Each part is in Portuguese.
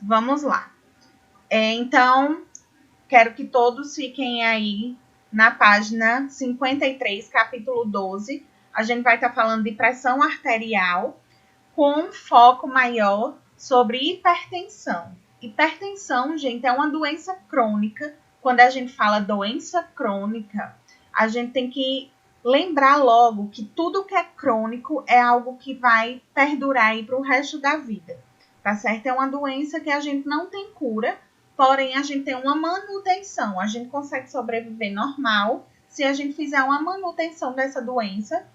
Vamos lá. Então, quero que todos fiquem aí na página 53, capítulo 12. A gente vai estar falando de pressão arterial com um foco maior sobre hipertensão. Hipertensão, gente, é uma doença crônica. Quando a gente fala doença crônica, a gente tem que lembrar logo que tudo que é crônico é algo que vai perdurar aí para o resto da vida, tá certo? É uma doença que a gente não tem cura, porém a gente tem uma manutenção. A gente consegue sobreviver normal se a gente fizer uma manutenção dessa doença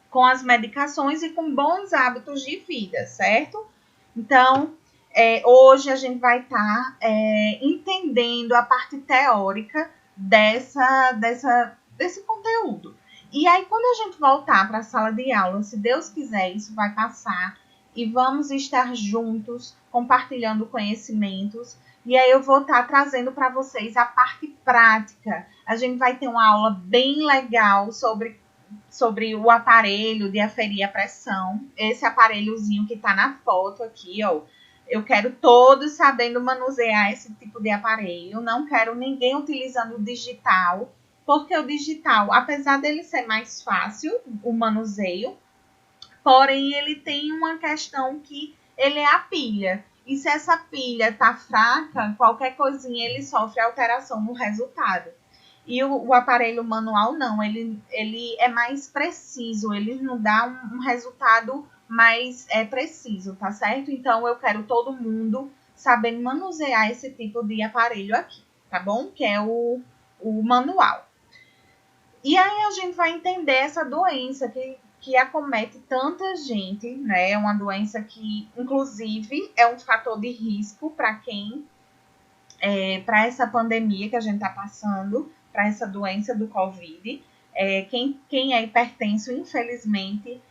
com as medicações e com bons hábitos de vida, certo? Então, hoje a gente vai estar entendendo a parte teórica desse conteúdo. E aí, quando a gente voltar para a sala de aula, se Deus quiser, isso vai passar e vamos estar juntos, compartilhando conhecimentos. E aí eu vou estar trazendo para vocês a parte prática. A gente vai ter uma aula bem legal sobre o aparelho de aferir a pressão. Esse aparelhozinho que está na foto aqui, ó. Eu quero todos sabendo manusear esse tipo de aparelho. Não quero ninguém utilizando o digital, porque o digital, apesar dele ser mais fácil, o manuseio, porém ele tem uma questão que ele é a pilha. E se essa pilha tá fraca, qualquer coisinha ele sofre alteração no resultado. E o aparelho manual não, ele é mais preciso, ele nos dá um resultado mais preciso, tá certo? Então, eu quero todo mundo sabendo manusear esse tipo de aparelho aqui, tá bom? Que é o manual. E aí, a gente vai entender essa doença que acomete tanta gente, né? É uma doença que, inclusive, é um fator de risco para para essa pandemia que a gente está passando, para essa doença do Covid. Quem é hipertenso, infelizmente,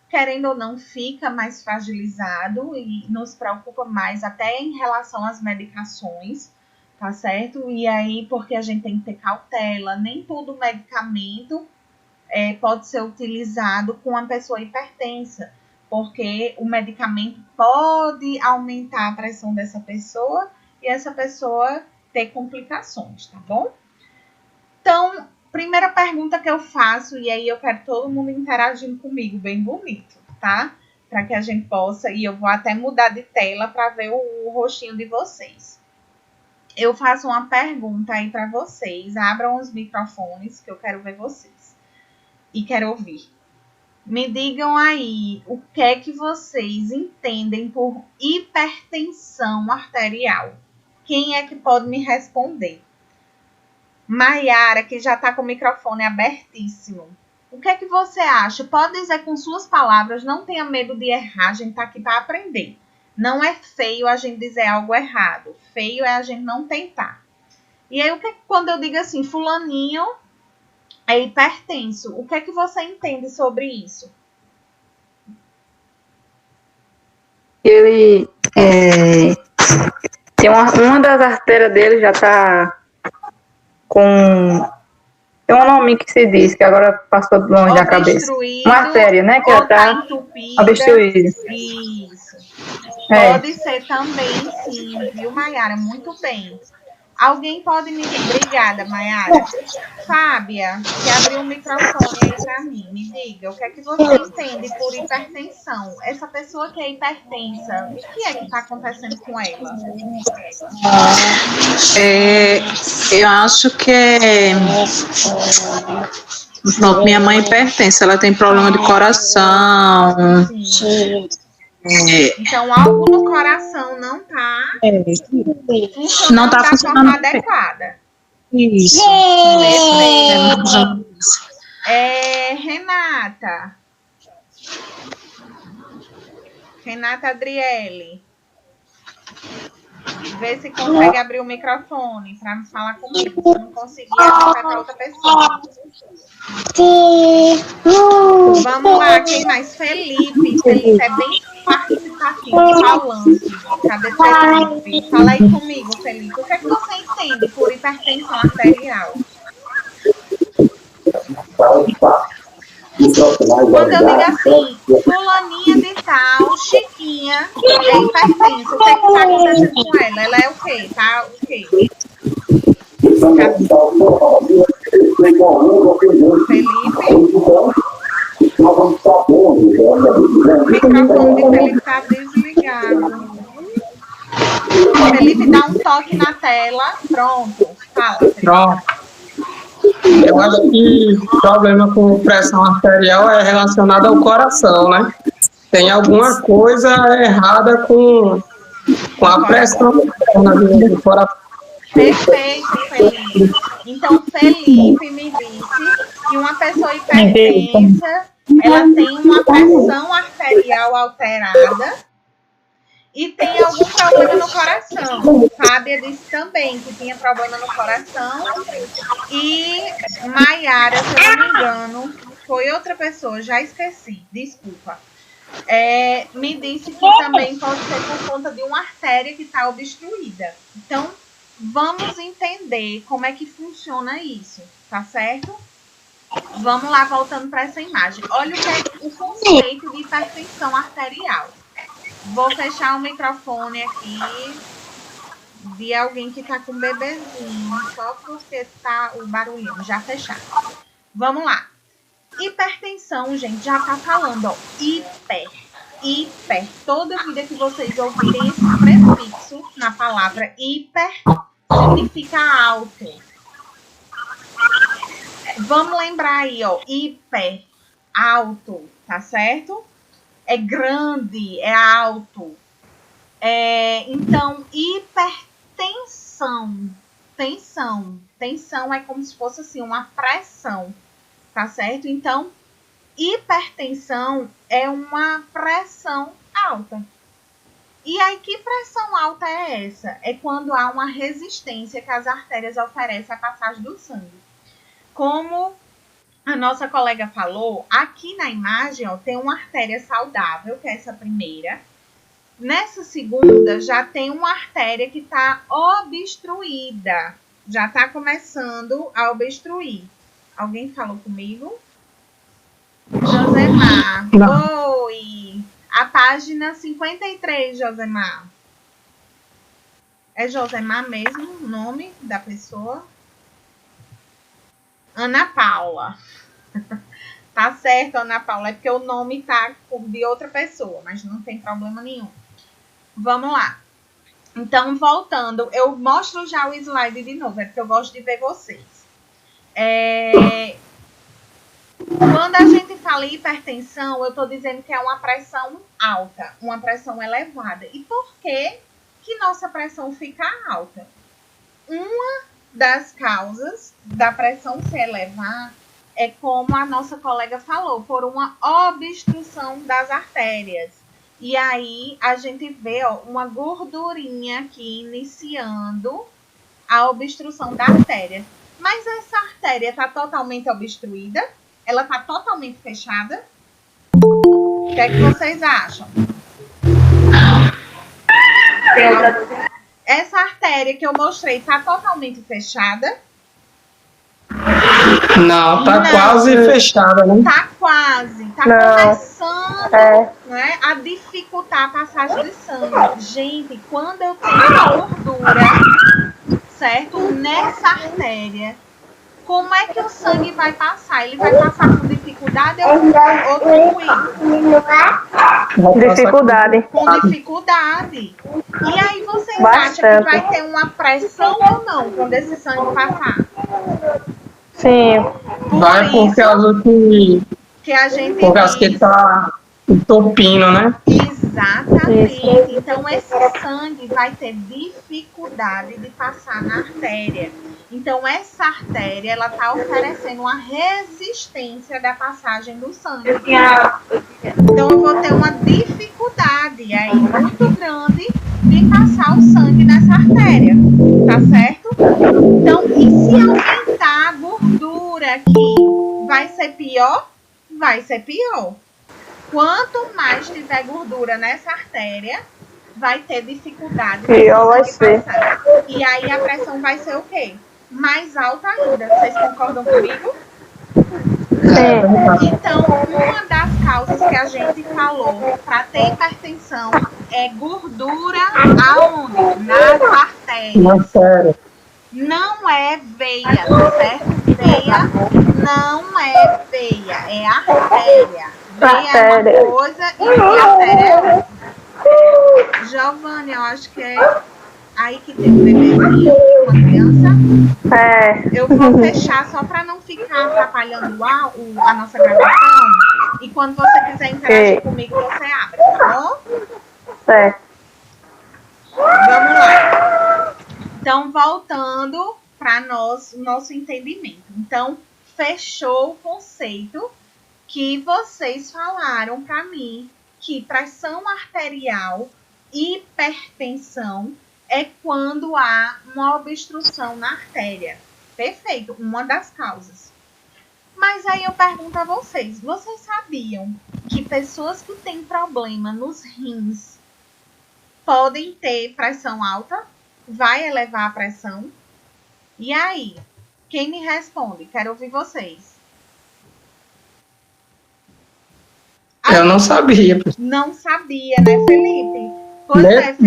querendo ou não, fica mais fragilizado e nos preocupa mais até em relação às medicações, tá certo? E aí, porque a gente tem que ter cautela, nem todo medicamento pode ser utilizado com uma pessoa hipertensa, porque o medicamento pode aumentar a pressão dessa pessoa e essa pessoa ter complicações, tá bom? Então, primeira pergunta que eu faço, e aí eu quero todo mundo interagindo comigo, bem bonito, tá? Para que a gente possa, e eu vou até mudar de tela para ver o rostinho de vocês. Eu faço uma pergunta aí para vocês, abram os microfones que eu quero ver vocês e quero ouvir. Me digam aí o que é que vocês entendem por hipertensão arterial. Quem é que pode me responder? Maiara, que já está com o microfone abertíssimo. O que é que você acha? Pode dizer com suas palavras, não tenha medo de errar, a gente está aqui para aprender. Não é feio a gente dizer algo errado. Feio é a gente não tentar. E aí, quando eu digo assim, fulaninho é hipertenso, o que é que você entende sobre isso? Ele tem uma das artérias dele já tá com... Tem um nome que se diz, que agora passou longe da cabeça. Uma artéria, né? Que já tá obstruída. Isso. Pode ser também, sim, viu, Maiara? Muito bem. Alguém pode me... Obrigada, Maiara. Fábia, que abriu o microfone aí para mim. Me diga, o que é que você entende por hipertensão? Essa pessoa que é hipertensa, o que é que está acontecendo com ela? Eu acho que Pronto, minha mãe é hipertensa, ela tem problema de coração. Sim. Então, algo no coração não está funcionando da forma adequada. Isso. Renata Adriele. Vê se consegue abrir o microfone para falar comigo. Se não conseguir, vai para outra pessoa. Vamos lá, quem mais? Felipe. Felipe é bem participativo, falante. Cadê Felipe? Fala aí comigo, Felipe. O que é que você entende por hipertensão arterial? Quando eu digo assim, fulaninha de tal, Chiquinha, vizinha é hipertensa. O que está acontecendo com ela? Ela é o quê? Tá o quê? Felipe? O microfone de Felipe está desligado. Felipe, dá um toque na tela. Pronto. Fala, Felipe. Pronto. Eu acho que o problema com pressão arterial é relacionado ao coração, né? Tem alguma coisa errada com a pressão do coração. Perfeito, Felipe. Então, Felipe me disse que uma pessoa hipertensa, ela tem uma pressão arterial alterada e tem algum problema no coração. Fábia disse também que tinha problema no coração. E Maiara, se eu não me engano, foi outra pessoa, já esqueci, desculpa. Me disse que também pode ser por conta de uma artéria que está obstruída. Então, vamos entender como é que funciona isso, tá certo? Vamos lá, voltando para essa imagem. Olha o que é o conceito de hipertensão arterial. Vou fechar o microfone aqui de alguém que tá com um bebezinho, só porque tá o barulhinho. Já fechado. Vamos lá. Hipertensão, gente, já tá falando, ó. Hiper. Toda vida que vocês ouvirem esse prefixo na palavra hiper, significa alto. Vamos lembrar aí, ó. Hiper, alto, tá certo? É grande, é alto. Então, hipertensão. Tensão é como se fosse assim, uma pressão, tá certo? Então, hipertensão é uma pressão alta. E aí, que pressão alta é essa? É quando há uma resistência que as artérias oferecem à passagem do sangue. Como a nossa colega falou, aqui na imagem, ó, tem uma artéria saudável, que é essa primeira. Nessa segunda, já tem uma artéria que está obstruída. Já está começando a obstruir. Alguém falou comigo? Josemar. Não. Oi. A página 53, Josemar. É Josemar mesmo o nome da pessoa? Ana Paula. Tá certo, Ana Paula. É porque o nome tá de outra pessoa, mas não tem problema nenhum. Vamos lá. Então, voltando, eu mostro já o slide de novo, é porque eu gosto de ver vocês. Quando a gente fala em hipertensão, eu estou dizendo que é uma pressão alta, uma pressão elevada. E por que nossa pressão fica alta? Uma das causas da pressão se elevar é, como a nossa colega falou, por uma obstrução das artérias. E aí a gente vê, ó, uma gordurinha aqui iniciando a obstrução da artéria. Mas essa artéria está totalmente obstruída? Ela está totalmente fechada? O que é que vocês acham? Essa artéria que eu mostrei está totalmente fechada? Não, tá quase fechada, né? Tá quase, tá começando, né, a dificultar a passagem de sangue. Gente, quando eu tenho gordura, certo, nessa artéria, como é que o sangue vai passar? Ele vai passar com dificuldade ou tranquilo? Dificuldade. Com dificuldade. E aí vocês acham que vai ter uma pressão ou não quando esse sangue passar? Sim. Vai por causa que a gente por causa que tá entupindo, né? Exatamente. Então, esse sangue vai ter dificuldade de passar na artéria. Então, essa artéria, ela tá oferecendo uma resistência da passagem do sangue. Então, eu vou ter uma dificuldade aí muito grande de passar o sangue nessa artéria. Tá certo? Então, e se aumentar a gordura aqui, vai ser pior? Vai ser pior. Quanto mais tiver gordura nessa artéria, vai ter dificuldade de passar. E aí a pressão vai ser o quê? Mais alta ainda. Vocês concordam comigo? Sim. Então, uma das causas que a gente falou para ter hipertensão é gordura aonde? Nas artérias. Não, sério. Não é veia, tá certo? Veia não é veia, é artéria. Veia é uma coisa e artéria é outra. Giovanni, eu acho que é aí que tem um bebezinho, uma criança. Eu vou fechar só para não ficar atrapalhando a nossa gravação. E quando você quiser interagir comigo, você abre, tá bom? Certo. Vamos lá. Então, voltando para nosso entendimento. Então, fechou o conceito que vocês falaram para mim que pressão arterial e hipertensão é quando há uma obstrução na artéria. Perfeito, uma das causas. Mas aí eu pergunto a vocês sabiam que pessoas que têm problema nos rins podem ter pressão alta? Vai elevar a pressão? E aí? Quem me responde? Quero ouvir vocês. Eu não sabia. Não sabia, né, Felipe? Pois é, Felipe.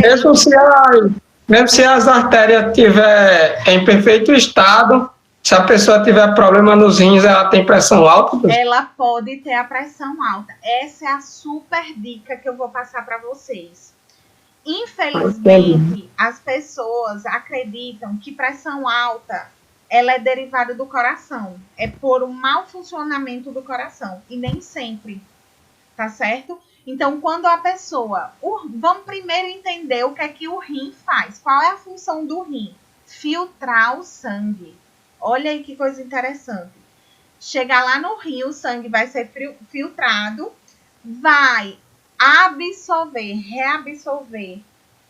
Mesmo se as artérias estiverem em perfeito estado, se a pessoa tiver problema nos rins, ela tem pressão alta? Ela pode ter a pressão alta. Essa é a super dica que eu vou passar para vocês. Infelizmente, as pessoas acreditam que pressão alta ela é derivada do coração. É por um mau funcionamento do coração. E nem sempre. Tá certo? Então, quando a pessoa... Vamos primeiro entender o que é que o rim faz. Qual é a função do rim? Filtrar o sangue. Olha aí que coisa interessante. Chegar lá no rim, o sangue vai ser filtrado, vai absorver, reabsorver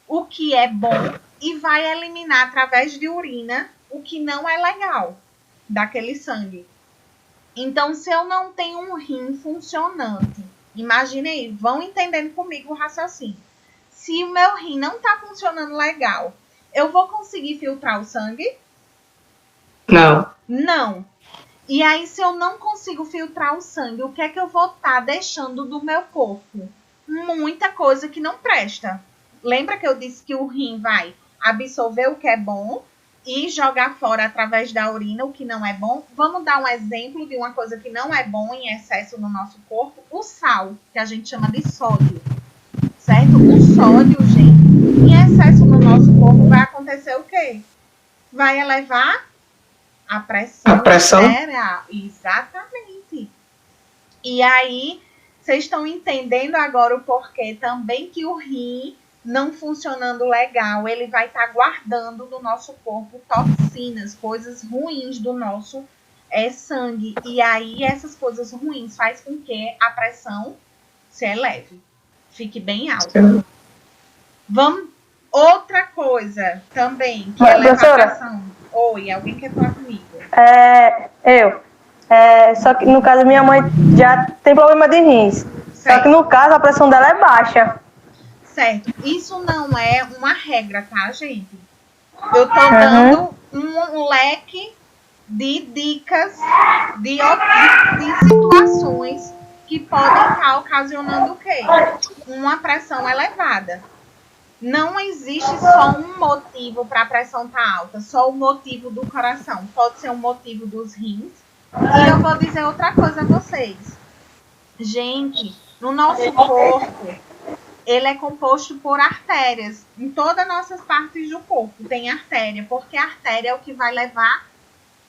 o que é bom e vai eliminar através de urina o que não é legal daquele sangue. Então, se eu não tenho um rim funcionante, imagine aí, vão entendendo comigo o raciocínio. Se o meu rim não está funcionando legal, eu vou conseguir filtrar o sangue? Não. Não. E aí, se eu não consigo filtrar o sangue, o que é que eu vou estar deixando do meu corpo? Muita coisa que não presta. Lembra que eu disse que o rim vai absorver o que é bom e jogar fora através da urina o que não é bom? Vamos dar um exemplo de uma coisa que não é bom em excesso no nosso corpo. O sal, que a gente chama de sódio. Certo? O sódio, gente, em excesso no nosso corpo vai acontecer o quê? Vai elevar a pressão arterial. Exatamente. E aí, vocês estão entendendo agora o porquê também que o rim, não funcionando legal, ele vai estar guardando no nosso corpo toxinas, coisas ruins do nosso sangue. E aí, essas coisas ruins faz com que a pressão se eleve. Fique bem alta. Vamos... Outra coisa também que eleva a pressão. Oi, alguém quer falar comigo? Só que no caso minha mãe já tem problema de rins. Certo. Só que no caso a pressão dela é baixa. Certo. Isso não é uma regra, tá, gente? Eu tô dando um leque de dicas, de situações que podem estar ocasionando o quê? Uma pressão elevada. Não existe só um motivo para a pressão estar alta, só o motivo do coração. Pode ser um motivo dos rins. E eu vou dizer outra coisa a vocês. Gente, no nosso corpo, ele é composto por artérias. Em todas as nossas partes do corpo tem artéria, porque a artéria é o que vai levar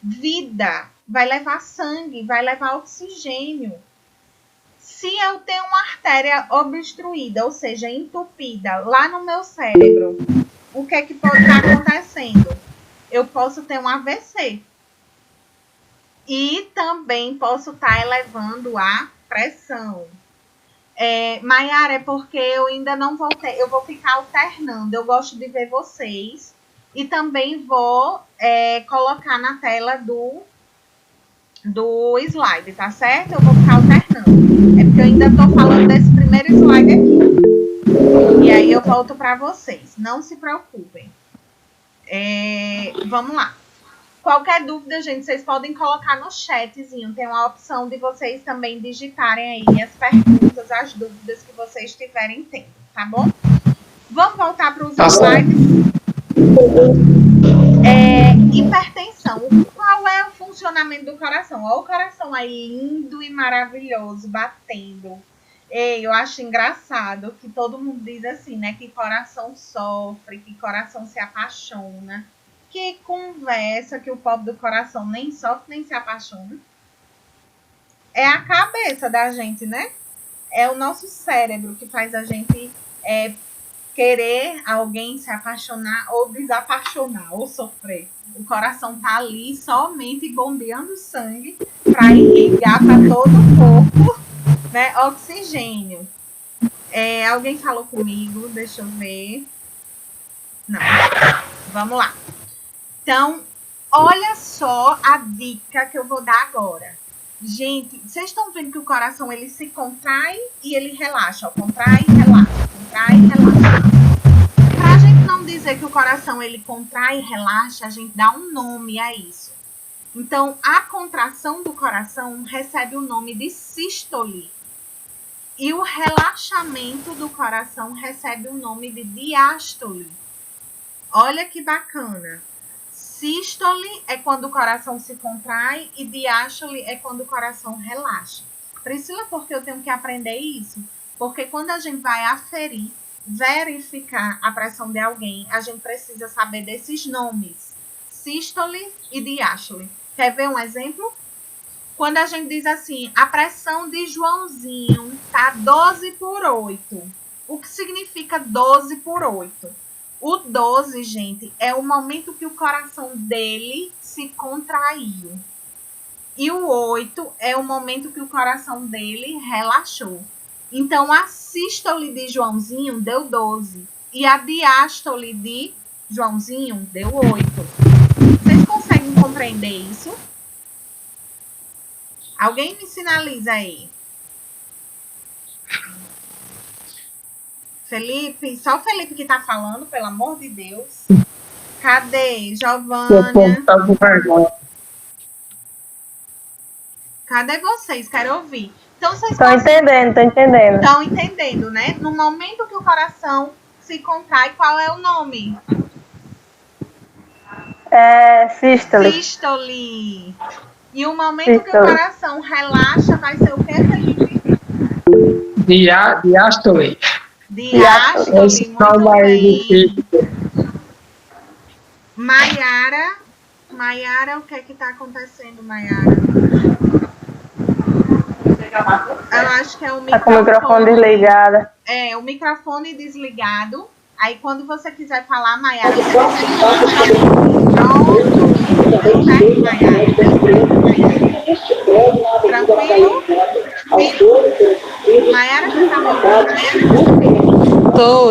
vida, vai levar sangue, vai levar oxigênio. Se eu tenho uma artéria obstruída, ou seja, entupida, lá no meu cérebro, o que é que pode estar acontecendo? Eu posso ter um AVC. E também posso estar elevando a pressão. Maiara, é porque eu ainda não voltei. Eu vou ficar alternando. Eu gosto de ver vocês. E também vou colocar na tela do slide, tá certo? Eu vou ficar alternando. É porque eu ainda estou falando desse primeiro slide aqui. E aí eu volto para vocês. Não se preocupem. Vamos lá. Qualquer dúvida, gente, vocês podem colocar no chatzinho. Tem uma opção de vocês também digitarem aí as perguntas, as dúvidas que vocês estiverem tendo, tá bom? Vamos voltar para os slides. Hipertensão. Qual é o funcionamento do coração? Olha o coração aí lindo e maravilhoso, batendo. Eu acho engraçado que todo mundo diz assim, né? Que coração sofre, que coração se apaixona. Que conversa que o pobre do coração nem sofre, nem se apaixona. É a cabeça da gente, né? É o nosso cérebro que faz a gente querer alguém, se apaixonar ou desapaixonar, ou sofrer. O coração tá ali somente bombeando sangue para irrigar para todo o corpo, né? Oxigênio. Alguém falou comigo? Deixa eu ver. Não. Vamos lá. Então, olha só a dica que eu vou dar agora. Gente, vocês estão vendo que o coração ele se contrai e ele relaxa. Ó, contrai e relaxa, contrai e relaxa. Para a gente não dizer que o coração ele contrai e relaxa, a gente dá um nome a isso. Então, a contração do coração recebe o nome de sístole. E o relaxamento do coração recebe o nome de diástole. Olha que bacana. Sístole é quando o coração se contrai e diástole é quando o coração relaxa. Priscila, por que eu tenho que aprender isso? Porque quando a gente vai aferir, verificar a pressão de alguém, a gente precisa saber desses nomes. Sístole e diástole. Quer ver um exemplo? Quando a gente diz assim, a pressão de Joãozinho tá 12/8. O que significa 12/8? O 12, gente, é o momento que o coração dele se contraiu. E o 8 é o momento que o coração dele relaxou. Então, a sístole de Joãozinho deu 12. E a diástole de Joãozinho deu 8. Vocês conseguem compreender isso? Alguém me sinaliza aí. Felipe, só o Felipe que tá falando, pelo amor de Deus. Cadê? Giovânia. Cadê vocês? Quero ouvir. Então, vocês Estão entendendo. Estão entendendo, né? No momento que o coração se contrai, qual é o nome? Sístole. Sístole. E o momento que o coração relaxa vai ser o que, Felipe? Diástole. Diástole, muito bem. Maiara, o que é que tá acontecendo, Maiara? Eu acho que é o microfone. Tá com o microfone desligado. O microfone desligado. Aí, quando você quiser falar, Maiara, você consegue pronto. Certo, Maiara? Tranquilo? Maiara, você tá me ouvindo?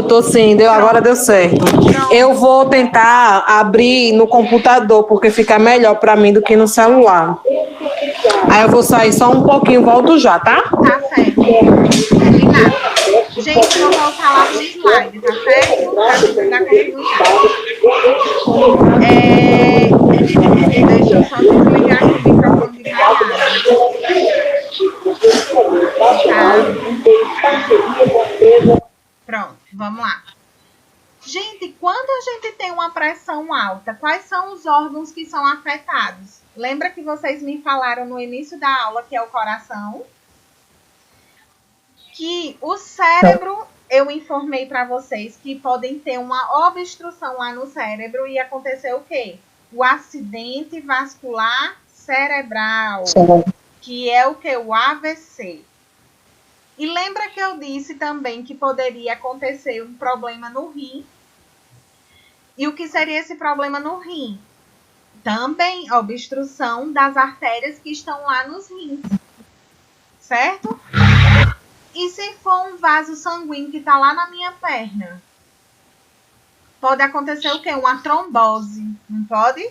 Tô sim, agora deu certo. Pronto. Eu vou tentar abrir no computador, porque fica melhor para mim do que no celular. Aí eu vou sair só um pouquinho, volto já, tá? Tá certo. Combinado. Gente, eu vou voltar lá pro slide, tá certo? Pra gente dar continuidade. Deixa eu só desligar aqui o microfone de Maiara. Tá. Pronto, vamos lá. Gente, quando a gente tem uma pressão alta, quais são os órgãos que são afetados? Lembra que vocês me falaram no início da aula que é o coração? Que o cérebro, eu informei para vocês que podem ter uma obstrução lá no cérebro e acontecer o quê? O acidente vascular cerebral, que é o quê? O AVC. E lembra que eu disse também que poderia acontecer um problema no rim? E o que seria esse problema no rim? Também obstrução das artérias que estão lá nos rins. Certo? E se for um vaso sanguíneo que está lá na minha perna? Pode acontecer o quê? Uma trombose. Não pode?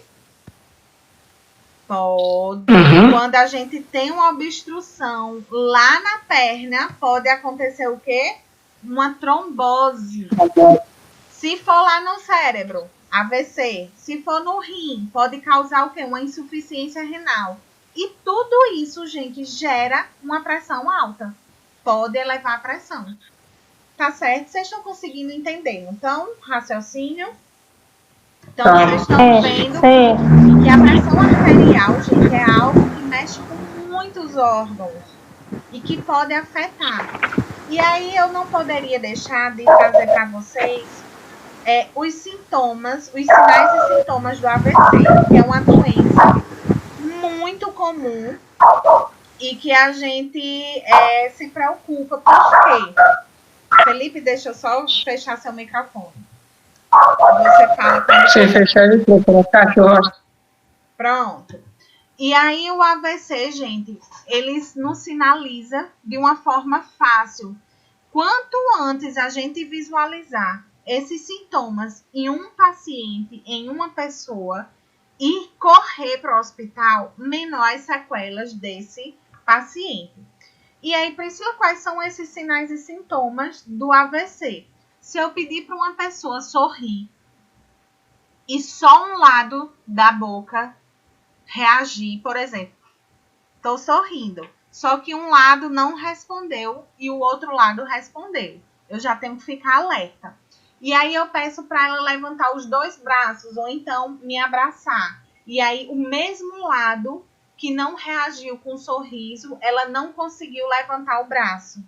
Pode. Quando a gente tem uma obstrução lá na perna, pode acontecer o quê? Uma trombose. Se for lá no cérebro, AVC. Se for no rim, pode causar o quê? Uma insuficiência renal. E tudo isso, gente, gera uma pressão alta. Pode elevar a pressão. Tá certo? Vocês estão conseguindo entender? Então, raciocínio. Então, Tá. vocês estão vendo que a pressão arterial, gente, é algo que mexe com muitos órgãos e que pode afetar. E aí eu não poderia deixar de trazer para vocês os sintomas, os sinais e sintomas do AVC, que é uma doença muito comum e que a gente se preocupa. Por quê? Felipe, deixa eu só fechar seu microfone. Você fala quando... Você fechar ele, vou colocar aqui, eu acho. Pronto. E aí o AVC, gente, ele nos sinaliza de uma forma fácil. Quanto antes a gente visualizar esses sintomas em um paciente, em uma pessoa, e correr para o hospital, menor as sequelas desse paciente. E aí, Priscila, quais são esses sinais e sintomas do AVC? Se eu pedir para uma pessoa sorrir e só um lado da boca reagir, por exemplo, estou sorrindo, só que um lado não respondeu e o outro lado respondeu, eu já tenho que ficar alerta. E aí eu peço para ela levantar os dois braços ou então me abraçar. E aí o mesmo lado que não reagiu com um sorriso, ela não conseguiu levantar o braço.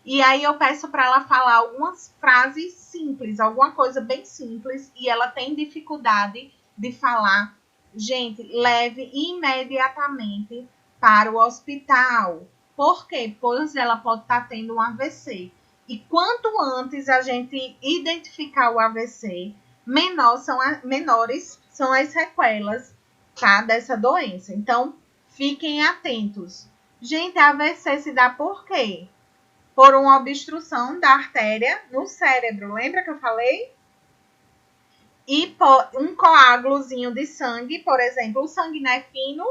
E aí eu peço para ela falar algumas frases simples, alguma coisa bem simples, e ela tem dificuldade de falar. Gente, leve imediatamente para o hospital. Por quê? Pois ela pode estar tendo um AVC. E quanto antes a gente identificar o AVC, menores são as sequelas, tá, dessa doença. Então, fiquem atentos. Gente, a AVC se dá por quê? Por uma obstrução da artéria no cérebro. Lembra que eu falei? E por um coágulozinho de sangue, por exemplo, o sangue não é fino,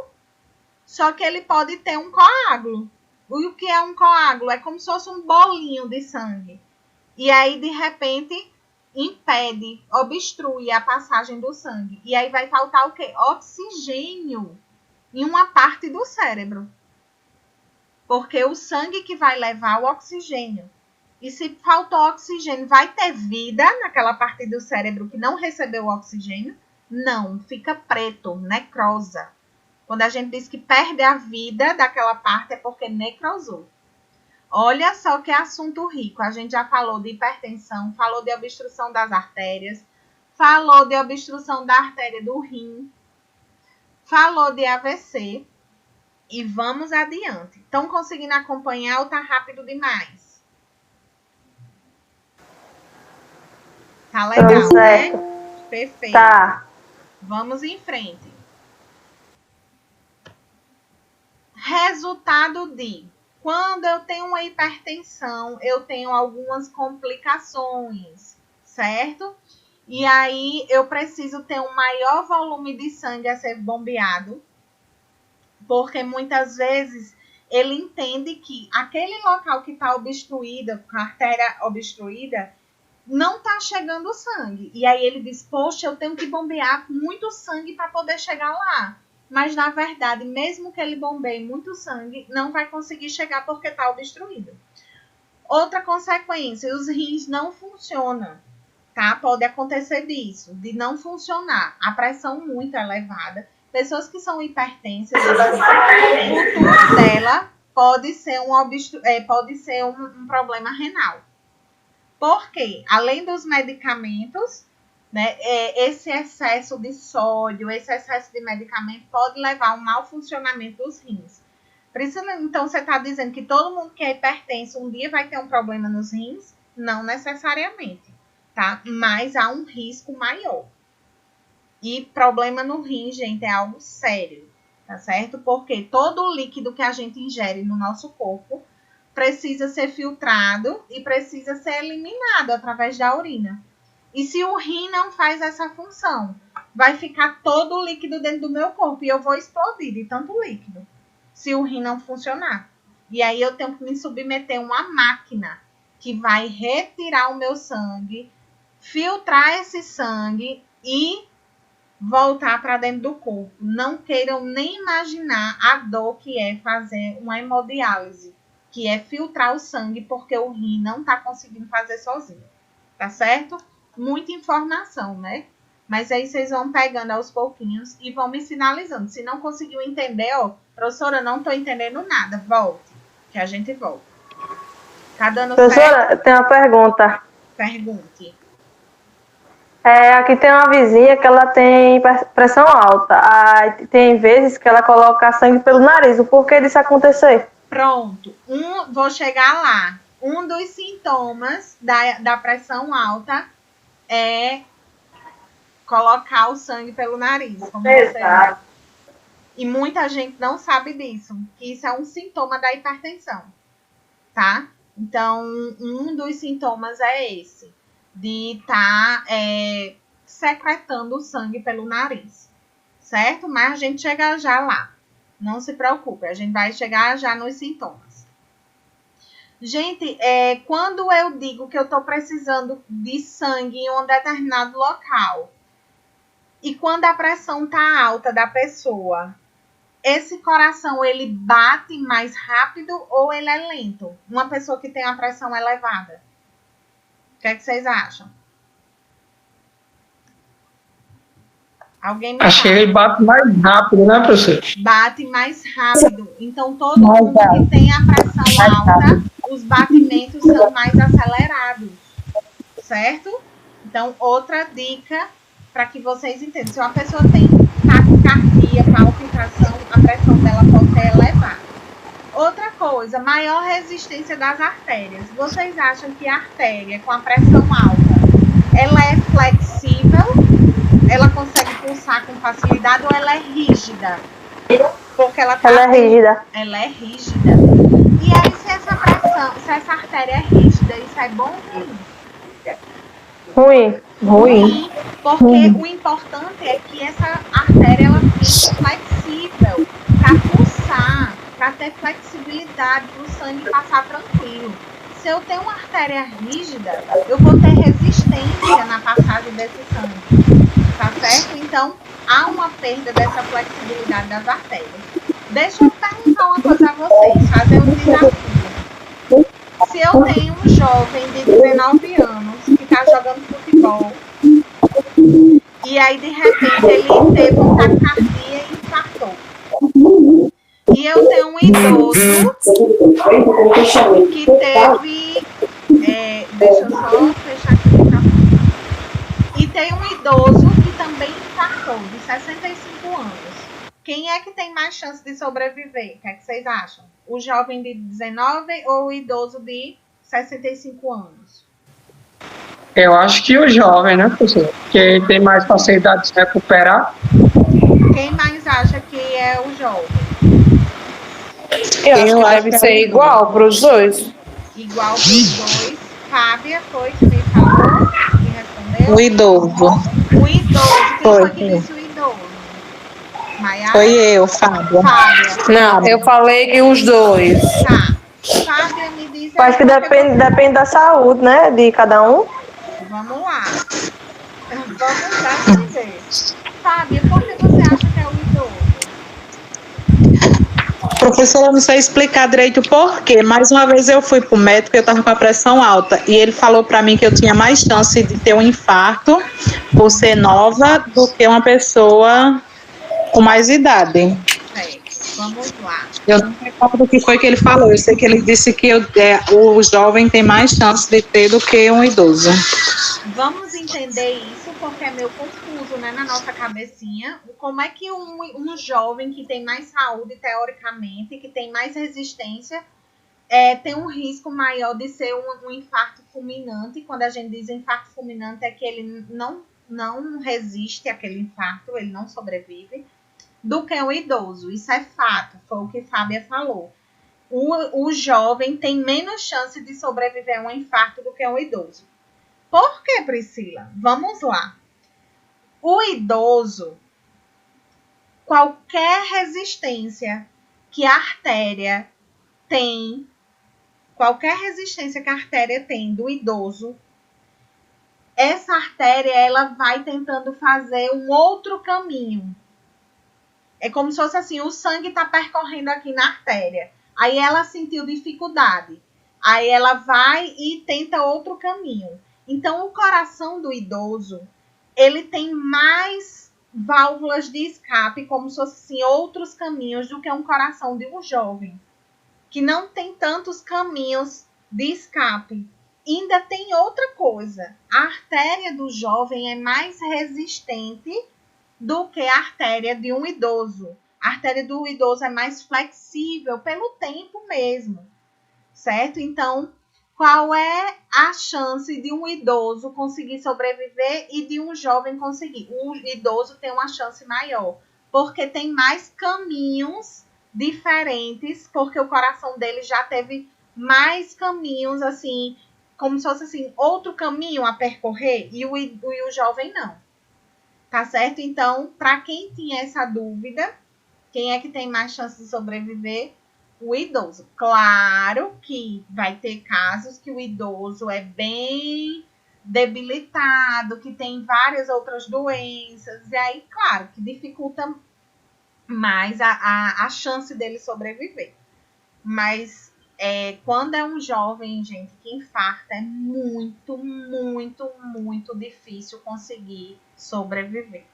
só que ele pode ter um coágulo. E o que é um coágulo? É como se fosse um bolinho de sangue. E aí, de repente, impede, obstrui a passagem do sangue. E aí vai faltar o quê? Oxigênio em uma parte do cérebro. Porque o sangue que vai levar o oxigênio. E se faltou oxigênio, vai ter vida naquela parte do cérebro que não recebeu o oxigênio? Não, fica preto, necrosa. Quando a gente diz que perde a vida daquela parte, é porque necrosou. Olha só que assunto rico. A gente já falou de hipertensão, falou de obstrução das artérias, falou de obstrução da artéria do rim, falou de AVC e vamos adiante. Estão conseguindo acompanhar ou tá rápido demais? Tá legal, né? Perfeito. Tá. Vamos em frente. Resultado de quando eu tenho uma hipertensão, eu tenho algumas complicações, certo? E aí eu preciso ter um maior volume de sangue a ser bombeado, porque muitas vezes ele entende que aquele local que está obstruído, com a artéria obstruída, não está chegando sangue. E aí ele diz, poxa, eu tenho que bombear muito sangue para poder chegar lá. Mas, na verdade, mesmo que ele bombeie muito sangue, não vai conseguir chegar porque está obstruído. Outra consequência, os rins não funcionam, tá? Pode acontecer disso, de não funcionar. A pressão muito elevada. Pessoas que são hipertensas, o futuro dela pode ser um problema renal. Por quê? Além dos medicamentos, né, esse excesso de sódio, esse excesso de medicamento pode levar a um mau funcionamento dos rins. Então, você está dizendo que todo mundo que é hipertenso um dia vai ter um problema nos rins? Não necessariamente, tá? Mas há um risco maior. E problema no rim, gente, é algo sério, tá certo? Porque todo o líquido que a gente ingere no nosso corpo precisa ser filtrado e precisa ser eliminado através da urina. E se o rim não faz essa função, vai ficar todo o líquido dentro do meu corpo e eu vou explodir de tanto líquido, se o rim não funcionar. E aí eu tenho que me submeter a uma máquina que vai retirar o meu sangue, filtrar esse sangue e voltar para dentro do corpo. Não queiram nem imaginar a dor que é fazer uma hemodiálise. que é filtrar o sangue, porque o rim não está conseguindo fazer sozinho. Tá certo? Muita informação, né? Mas aí vocês vão pegando aos pouquinhos e vão me sinalizando. Se não conseguiu entender, ó, professora, não estou entendendo nada, volte, que a gente volta. Tá dando professora, certo? tem uma pergunta. Pergunte. Aqui tem uma vizinha que ela tem pressão alta. Aí tem vezes que ela coloca sangue pelo nariz. O porquê disso acontecer? Pronto. Vou chegar lá. Um dos sintomas da pressão alta é colocar o sangue pelo nariz. Como você... E muita gente não sabe disso. Que isso é um sintoma da hipertensão. Tá? Então, um dos sintomas é esse. De estar secretando o sangue pelo nariz. Certo? Mas a gente chega já lá. Não se preocupe. A gente vai chegar já nos sintomas. Gente, quando eu digo que eu estou precisando de sangue em um determinado local e quando a pressão está alta da pessoa, esse coração, ele bate mais rápido ou ele é lento? Uma pessoa que tem a pressão elevada. O que é que vocês acham? Alguém me Acho que ele bate mais rápido, né, professor? Bate mais rápido. Então, todo mundo que tem a pressão alta, os batimentos são mais acelerados. Certo? Então, outra dica para que vocês entendam. Se uma pessoa tem taquicardia, palpitação, a pressão dela pode ser elevada. Outra coisa, maior resistência das artérias. Vocês acham que a artéria com a pressão alta, ela é flexível? Ela consegue pulsar com facilidade ou ela é rígida? Porque ela é rígida. Ela é rígida. E aí, se essa pressão, se essa artéria é rígida, isso é bom ou ruim? Ruim. Porque o importante é que essa artéria ela fique flexível para pulsar, para ter flexibilidade para o sangue passar tranquilo. Se eu tenho uma artéria rígida, eu vou ter resistência na passagem desse sangue. Tá certo? Então, há uma perda dessa flexibilidade das artérias. Deixa eu perguntar uma coisa a vocês, fazer um desafio. Se eu tenho um jovem de 19 anos que está jogando futebol e aí, de repente, ele teve um taquicardia e infartou. E eu tenho um idoso que teve... deixa eu só fechar aqui o microfone. E tem um idoso que também infartou, de 65 anos. Quem é que tem mais chance de sobreviver? O que é que vocês acham? O jovem de 19 ou o idoso de 65 anos? Eu acho que o jovem, né, professor? Porque tem mais facilidade de se recuperar. Quem mais acha que é o jovem? Eu acho que deve ser igual para os dois. Igual para os dois. Fábia foi que me falou, que respondeu? O idoso. O idoso. Quem foi que disse o idoso? Maiara? Foi eu, Fábia. Não, eu falei que os dois. Tá. Fábia, me diz... Acho que depende da saúde, né, de cada um. Vamos lá. Vamos lá entender. Fábia, por que você acha que é o idoso? Professora, eu não sei explicar direito o porquê. Mais uma vez eu fui pro médico, eu estava com a pressão alta, e ele falou para mim que eu tinha mais chance de ter um infarto por ser nova do que uma pessoa com mais idade. Vamos lá. Eu não recordo o que foi que ele falou. Eu sei que ele disse que o jovem tem mais chance de ter do que um idoso. Vamos entender isso, porque é meio confuso, né, na nossa cabecinha. Como é que um jovem que tem mais saúde, teoricamente, que tem mais resistência, tem um risco maior de ser um infarto fulminante. Quando a gente diz infarto fulminante, é que ele não resiste àquele infarto, ele não sobrevive, do que o idoso. Isso é fato, foi o que Fábia falou. O jovem tem menos chance de sobreviver a um infarto do que o idoso. Por que, Priscila? Vamos lá. O idoso, qualquer resistência que a artéria tem, do idoso, essa artéria ela vai tentando fazer um outro caminho. É como se fosse assim, o sangue está percorrendo aqui na artéria. Aí ela sentiu dificuldade. Aí ela vai e tenta outro caminho. Então, o coração do idoso, ele tem mais válvulas de escape, como se fossem outros caminhos, do que um coração de um jovem, que não tem tantos caminhos de escape. Ainda tem outra coisa. A artéria do jovem é mais resistente do que a artéria de um idoso. A artéria do idoso é mais flexível pelo tempo mesmo, certo? Então, qual é a chance de um idoso conseguir sobreviver e de um jovem conseguir? O idoso tem uma chance maior, porque tem mais caminhos diferentes, porque o coração dele já teve mais caminhos, assim, como se fosse assim, outro caminho a percorrer, e o jovem não. Tá certo? Então, para quem tinha essa dúvida, quem é que tem mais chance de sobreviver? O idoso. Claro que vai ter casos que o idoso é bem debilitado, que tem várias outras doenças, e aí, claro, que dificulta mais a chance dele sobreviver. Mas quando é um jovem, gente, que infarta, é muito, muito, muito difícil conseguir sobreviver.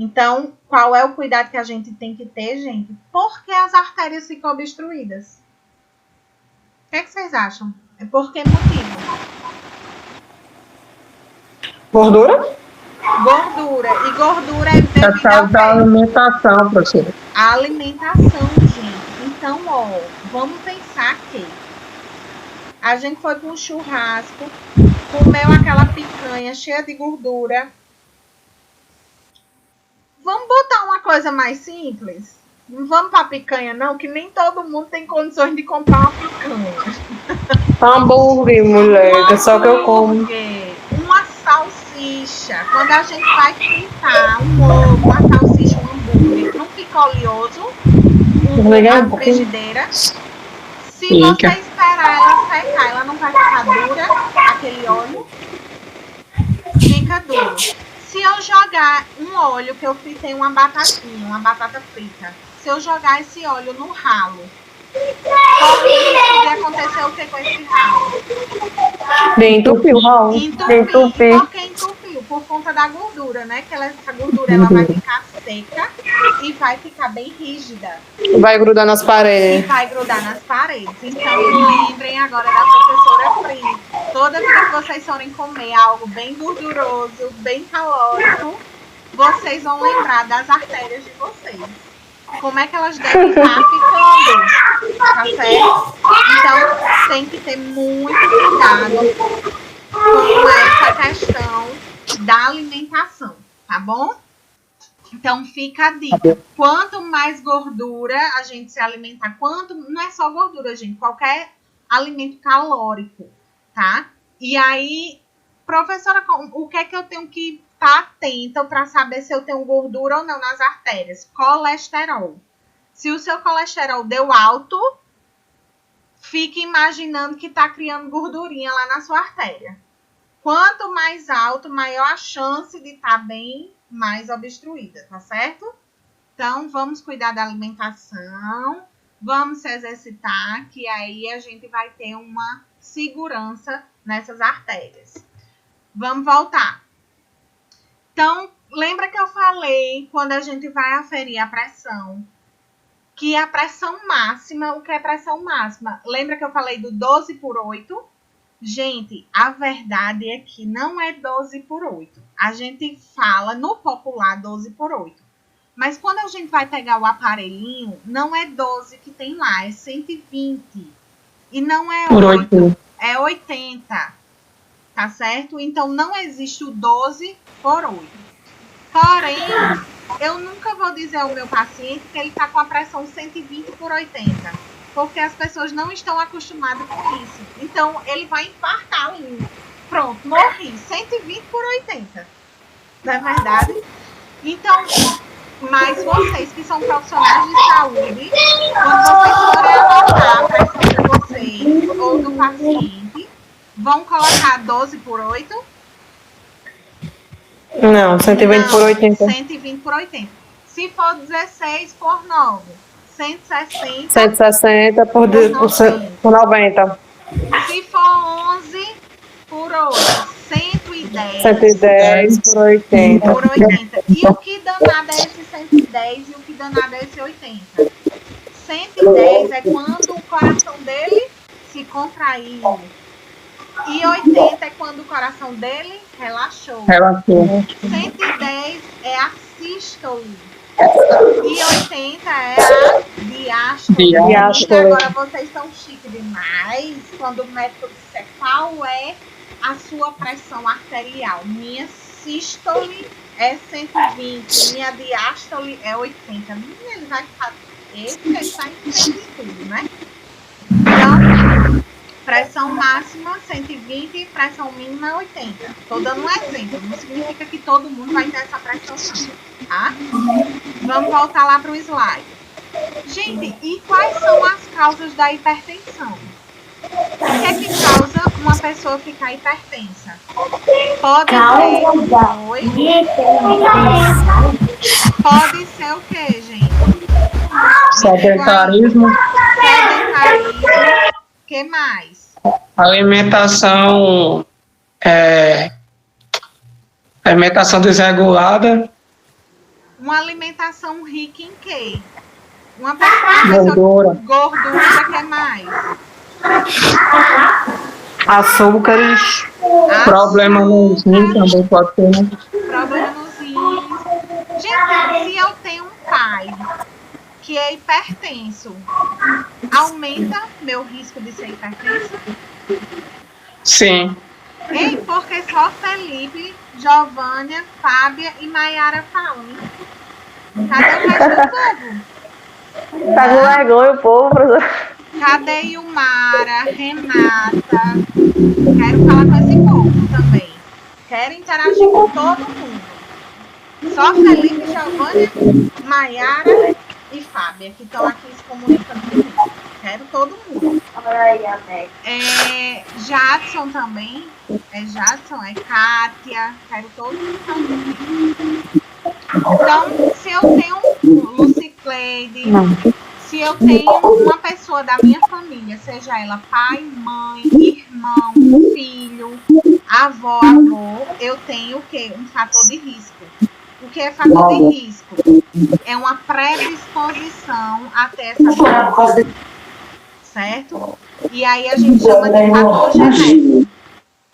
Então, qual é o cuidado que a gente tem que ter, gente? Por que as artérias ficam obstruídas? O que é que vocês acham? É por que motivo? Gordura? Gordura. E gordura é devido Por causa da alimentação, professora. a alimentação, gente. Então, vamos pensar que a gente foi para um churrasco, comeu aquela picanha cheia de gordura. Vamos botar uma coisa mais simples? Não vamos para picanha, não, que nem todo mundo tem condições de comprar uma picanha. Hambúrguer, mulher, que é só que eu como. Uma salsicha. Quando a gente vai fritar um ovo, uma salsicha, um hambúrguer, não fica oleoso? Na frigideira. Se você esperar ela secar, ela não vai ficar dura, aquele óleo? Fica duro. Se eu jogar um óleo, que eu fritei uma batatinha, uma batata frita, se eu jogar esse óleo no ralo, pode acontecer o que com esse ralo? Entupiu o ralo. Entupir. Por que entupiu? Por conta da gordura, né? Que essa gordura ela vai ficar seca e vai ficar bem rígida. Vai grudar nas paredes. E vai grudar nas paredes. Então, lembrem agora da professora Pri. Toda vez que vocês forem comer algo bem gorduroso, bem calórico, vocês vão lembrar das artérias de vocês. Como é que elas devem estar ficando, tá certo? Então, tem que ter muito cuidado com essa questão da alimentação, tá bom? Então, fica a dica. Quanto mais gordura a gente se alimentar, não é só gordura, gente, qualquer alimento calórico, tá? E aí, professora, o que é que eu tenho que estar atenta para saber se eu tenho gordura ou não nas artérias? Colesterol. Se o seu colesterol deu alto, fique imaginando que está criando gordurinha lá na sua artéria. Quanto mais alto, maior a chance de estar bem mais obstruída, tá certo? Então, vamos cuidar da alimentação, vamos se exercitar, que aí a gente vai ter uma segurança nessas artérias. Vamos voltar. Então, lembra que eu falei, quando a gente vai aferir a pressão, que a pressão máxima, o que é pressão máxima? Lembra que eu falei do 12 por 8? Gente, a verdade é que não é 12 por 8. A gente fala no popular 12 por 8. Mas quando a gente vai pegar o aparelhinho, não é 12 que tem lá, é 120. E não é 8, é 80. Tá certo? Então, não existe o 12 por 8. Porém, eu nunca vou dizer ao meu paciente que ele está com a pressão 120 por 80. Porque as pessoas não estão acostumadas com isso. Então, ele vai infartar ali. Pronto, morri. 120 por 80. Não é verdade? Então, mas vocês que são profissionais de saúde, quando vocês forem anotar a pressão de vocês ou do paciente, vão colocar 12 por 8? Não, 120 por 80. 120 por 80. Se for 16 por 9, 160. 160 por 90. Se for 11 por 8, 110. 110 por 80. Por 80. E o que danado é esse 110 e o que danado é esse 80? 110 é quando o coração dele se contraiu. E 80 é quando o coração dele relaxou. 110 é a sístole. E 80 é a diástole. Agora vocês estão chiques demais quando o médico disser qual é a sua pressão arterial. Minha sístole é 120, minha diástole é 80. Ele vai fazer isso, ele está entendendo tudo, né? Então, pressão máxima 120, pressão mínima 80. Estou dando um exemplo, não significa que todo mundo vai ter essa pressão não, tá? Vamos voltar lá para o slide. Gente, e quais são as causas da hipertensão? O que é que causa uma pessoa ficar hipertensa? Pode ser... Oi? Pode ser o quê, gente? Sedentarismo. O que mais? Alimentação desregulada. Uma alimentação rica em quê? Uma pessoa gordura, que mais? Açúcares. Problema nos rins também pode ter, né? Problema nos rins. Gente, se eu tenho um pai que é hipertenso, aumenta meu risco de ser hipertenso? Sim. Ei, porque só Felipe, Giovânia, Fábia e Maiara falam. Cadê o resto do povo? Tá com vergonha o povo, professor. Cadê Ilmara, Renata? Quero falar com esse povo também. Quero interagir com todo mundo. Só Felipe, Giovânia, Maiara e Fábia, que estão aqui se comunicando comigo. Quero todo mundo. Jadson também. É Jadson, é Kátia. Quero todo mundo também. Então, se eu tenho Lucicleide, se eu tenho uma pessoa da minha família, seja ela pai, mãe, irmão, filho, avó, eu tenho o quê? Um fator de risco. O que é fator de risco? É uma predisposição a ter essa doença. Certo? E aí a gente chama de fator genético.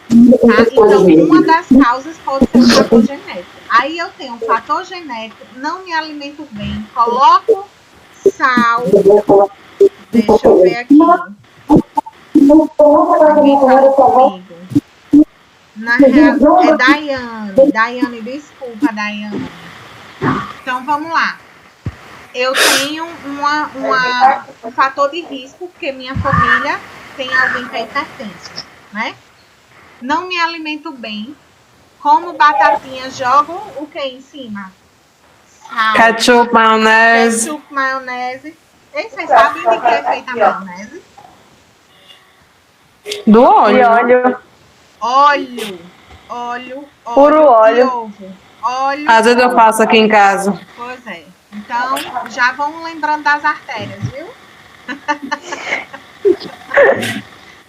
Tá? Então, uma das causas pode ser o fator genético. Aí eu tenho um fator genético, não me alimento bem, coloco sal. Deixa eu ver aqui. Alguém fala comigo. Na real, é Daiane. Daiane, desculpa, Daiane. Então, vamos lá. Eu tenho um fator de risco, porque minha família tem alguém que é hipertenso, né? Não me alimento bem. Como batatinha, jogo o que em cima? Sal. Ketchup, maionese. Ketchup, maionese. E vocês sabem de que é feita a maionese? Do óleo. De óleo. Óleo. Puro óleo. E ovo. Óleo. Às vezes eu faço aqui em casa. Pois é. Então, já vão lembrando das artérias, viu?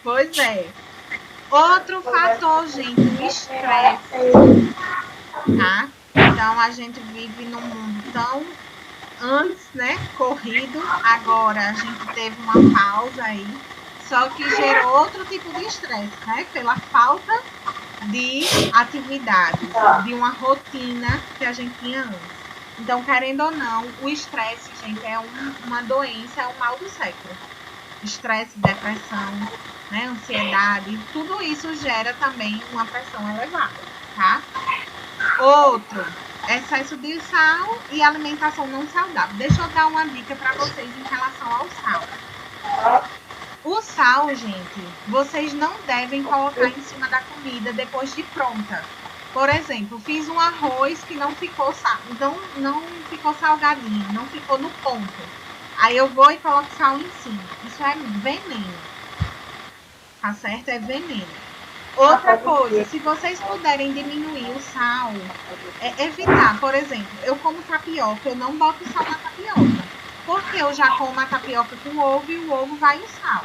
Pois é. Outro fator, gente, o estresse. Tá? Então, a gente vive num mundo tão antes, né, corrido. Agora, a gente teve uma pausa aí. Só que gerou outro tipo de estresse, né? Pela falta de atividade, de uma rotina que a gente tinha antes. Então, querendo ou não, o estresse, gente, é uma doença, é um mal do século. Estresse, depressão, né, ansiedade, tudo isso gera também uma pressão elevada, tá? Outro, excesso de sal e alimentação não saudável. Deixa eu dar uma dica para vocês em relação ao sal. O sal, gente, vocês não devem colocar em cima da comida depois de pronta. Por exemplo, fiz um arroz que não ficou não ficou salgadinho, não ficou no ponto. Aí eu vou e coloco sal em cima. Isso é veneno. Tá certo? É veneno. Outra coisa, se vocês puderem diminuir o sal, evitar. Por exemplo, eu como tapioca, eu não boto sal na tapioca. porque eu já como a tapioca com ovo e o ovo vai o sal.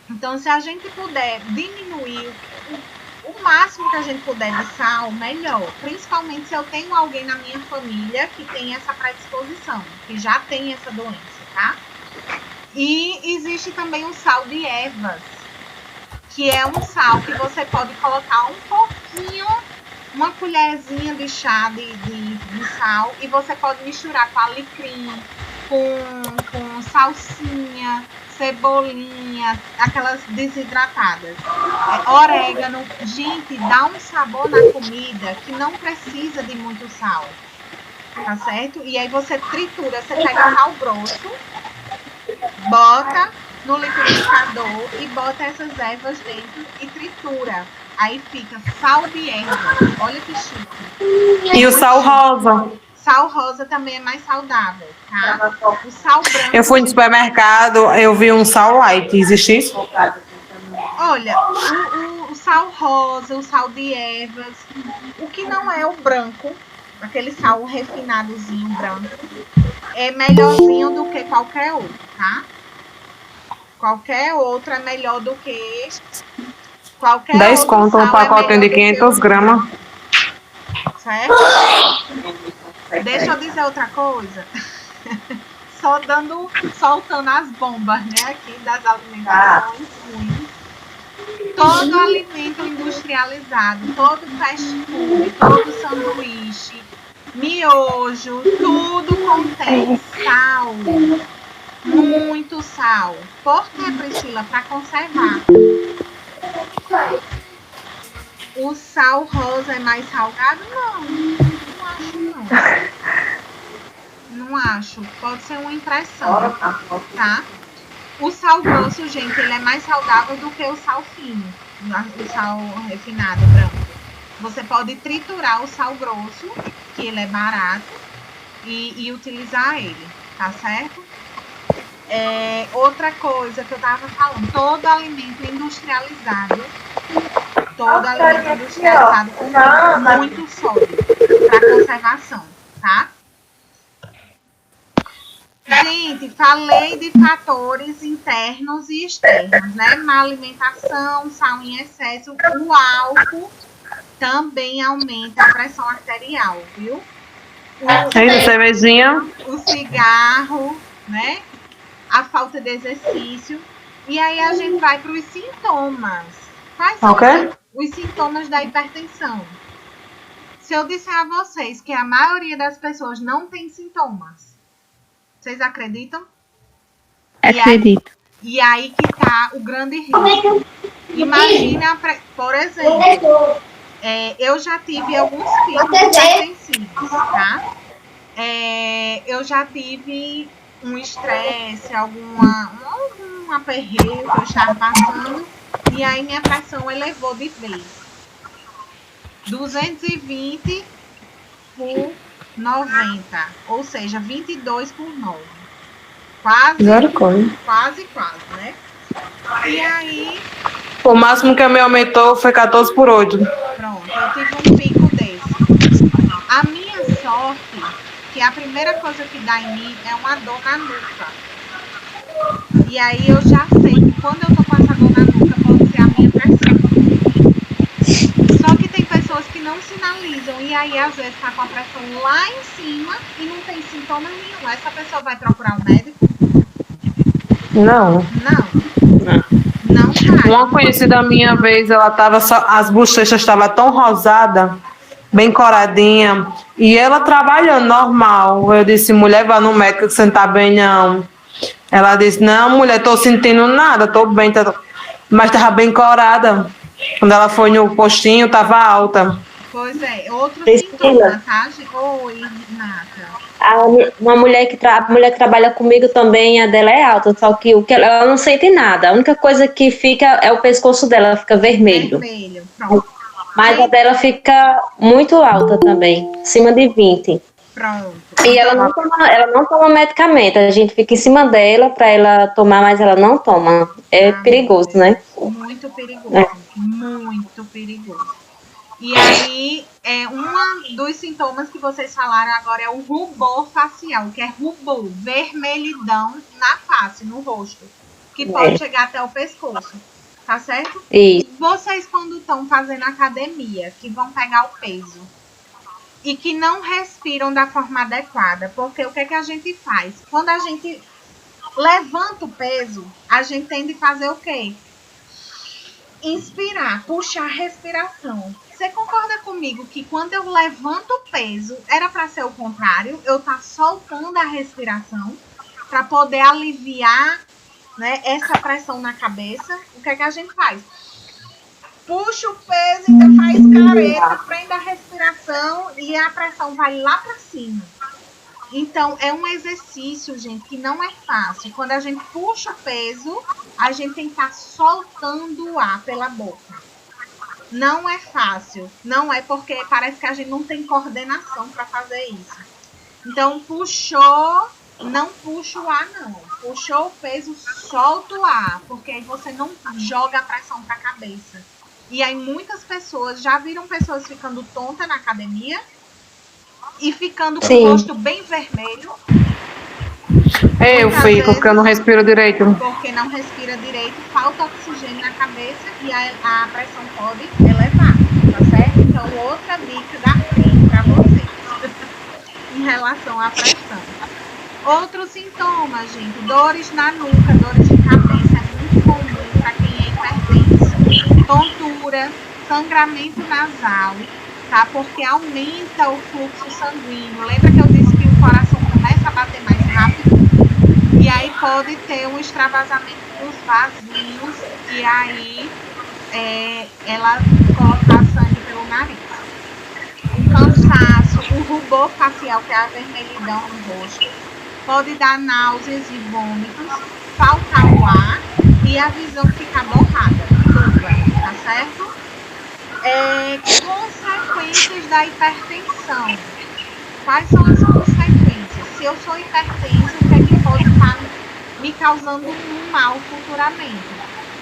Então, se a gente puder diminuir o máximo que a gente puder de sal, melhor. Principalmente se eu tenho alguém na minha família que tem essa predisposição, que já tem essa doença, tá? E existe também o sal de ervas, que é um sal que você pode colocar um pouquinho, uma colherzinha de chá de sal, e você pode misturar com alecrim, com salsinha, cebolinha, aquelas desidratadas, orégano. Gente, dá um sabor na comida que não precisa de muito sal, tá certo? E aí você tritura, você pega o sal grosso, bota no liquidificador e bota essas ervas dentro e tritura. Aí fica sal de erva. Olha que chique. E o sal rosa? Sal rosa também é mais saudável, tá? O sal branco... Eu fui no supermercado, eu vi um sal light. Existe isso? Olha, o sal rosa, o sal de ervas, o que não é o branco, aquele sal refinadozinho branco, é melhorzinho do que qualquer outro, tá? Qualquer outro é melhor do que... Qualquer 10 outro conto, um sal pacotinho de 500 gramas. Certo? Deixa eu dizer outra coisa. Só soltando as bombas, né? Aqui das alimentações ruins. Todo alimento industrializado, todo fast food, todo sanduíche, miojo, tudo contém sal. Muito sal. Por que, Priscila? Para conservar. O sal rosa é mais salgado? Não acho não. Não acho. Pode ser uma impressão, tá? O sal grosso, gente, ele é mais saudável do que o sal fino, o sal refinado branco. Você pode triturar o sal grosso, que ele é barato, e utilizar ele, tá certo? Outra coisa que eu tava falando, todo alimento industrializado com muito sódio para conservação, tá? Gente, falei de fatores internos e externos, né? Má alimentação, sal em excesso, o álcool também aumenta a pressão arterial, viu? Cervejinha. O cigarro, né? A falta de exercício. E aí a gente vai para os sintomas. Quais são os sintomas da hipertensão? Se eu disser a vocês que a maioria das pessoas não tem sintomas, vocês acreditam? Acredito. E aí que tá o grande risco. Imagina, por exemplo, eu já tive alguns picos hipertensivos, tá? Eu já tive um estresse, algum aperreio que eu estava passando, e aí minha pressão elevou de vez. 220 por 90, ou seja, 22 por 9. Quase, né? E aí... O máximo que a minha aumentou foi 14 por 8. Pronto, eu tive um pico desse. A minha sorte, que a primeira coisa que dá em mim é uma dor na nuca. E aí eu já sei que quando eu tô com essa dor na nuca, pode ser a minha pressão. Só que tem pessoas que não sinalizam, e aí às vezes tá com a pressão lá em cima e não tem sintoma nenhum. Essa pessoa vai procurar um médico? Não. Não cai. Uma conhecida minha vez, ela tava as bochechas estavam tão rosadas, bem coradinha, e ela trabalhando normal. Eu disse, mulher, vá no médico que você não tá bem, não. Ela disse, não, mulher, tô sentindo nada, tô bem, mas tava bem corada. Quando ela foi no postinho, tava alta. Pois é, outro sintoma, tá? Oi, Renata. Uma mulher que trabalha comigo também, a dela é alta, só que ela não sente nada. A única coisa que fica é o pescoço dela, ela fica vermelho. Pronto. Mas a dela fica muito alta também, acima de 20. Pronto. E ela não toma medicamento, a gente fica em cima dela para ela tomar, mas ela não toma. É perigoso, né? Muito perigoso, muito perigoso. E aí, um dos sintomas que vocês falaram agora é o rubor facial, que é rubor, vermelhidão na face, no rosto, que pode chegar até o pescoço, tá certo? Isso. Vocês, quando estão fazendo academia, que vão pegar o peso e que não respiram da forma adequada, porque o que é que a gente faz? Quando a gente levanta o peso, a gente tende a fazer o quê? Inspirar, puxar a respiração. Você concorda comigo que quando eu levanto o peso, era para ser o contrário? Eu tá soltando a respiração para poder aliviar, né, essa pressão na cabeça. O que é que a gente faz? Puxa o peso, ainda faz careta, prende a respiração e a pressão vai lá para cima. Então, é um exercício, gente, que não é fácil. Quando a gente puxa o peso, a gente tem que estar soltando o ar pela boca. Não é fácil. Não é porque parece que a gente não tem coordenação para fazer isso. Então, puxou, não puxa o ar, não. Puxou o peso, solta o ar. Porque aí você não joga a pressão para a cabeça. E aí muitas pessoas, já viram pessoas ficando tontas na academia? E ficando com o rosto bem vermelho. Eu fico, porque eu não respiro direito. Porque não respira direito, falta oxigênio na cabeça e a pressão pode elevar, tá certo? Então, outra dica da FEM para vocês em relação à pressão. Outros sintomas, gente, dores na nuca, dores de cabeça, é muito comum para quem é hipertenso. Tontura, sangramento nasal, tá? Porque aumenta o fluxo sanguíneo. Lembra que eu disse que o coração começa a bater mais rápido? E aí pode ter um extravasamento dos vasinhos e aí ela colocar sangue pelo nariz. O cansaço, o rubor facial, que é a vermelhidão no rosto, pode dar náuseas e vômitos, faltar o ar e a visão ficar borrada, turva, tá certo? Consequências da hipertensão. Quais são as consequências? Se eu sou hipertenso, o que é que pode estar me causando um mal futuramente?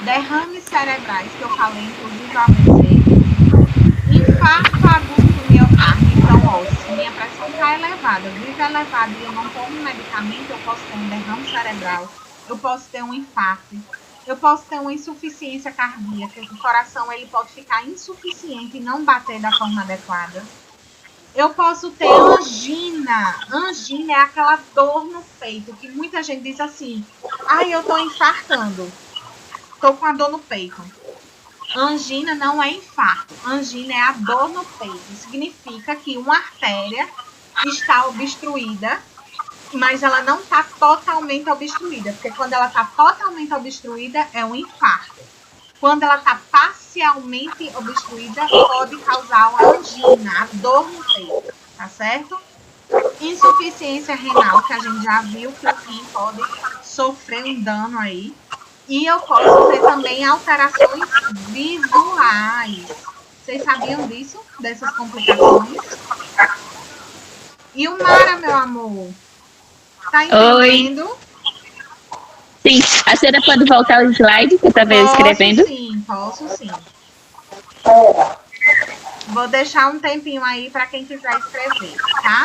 Derrames cerebrais, que eu falei, inclusive AVC. Infarto agudo do miocárdio. Então, ó, se minha pressão está elevada, vive elevada e eu não tomo medicamento, eu posso ter um derrame cerebral, eu posso ter um infarto, eu posso ter uma insuficiência cardíaca, o coração ele pode ficar insuficiente e não bater da forma adequada. Eu posso ter angina. Angina é aquela dor no peito, que muita gente diz assim, ai, eu tô infartando, tô com a dor no peito. Angina não é infarto, angina é a dor no peito. Significa que uma artéria está obstruída, mas ela não está totalmente obstruída, porque quando ela está totalmente obstruída é um infarto. Quando ela está parcialmente obstruída, pode causar uma angina, a dor no peito, tá certo? Insuficiência renal, que a gente já viu que o rim pode sofrer um dano aí. E eu posso ter também alterações visuais. Vocês sabiam disso? Dessas complicações? E o Mara, meu amor? Tá entendendo? Oi. Sim. A senhora pode voltar ao slide que eu estava escrevendo? Posso sim. Vou deixar um tempinho aí para quem quiser escrever, tá?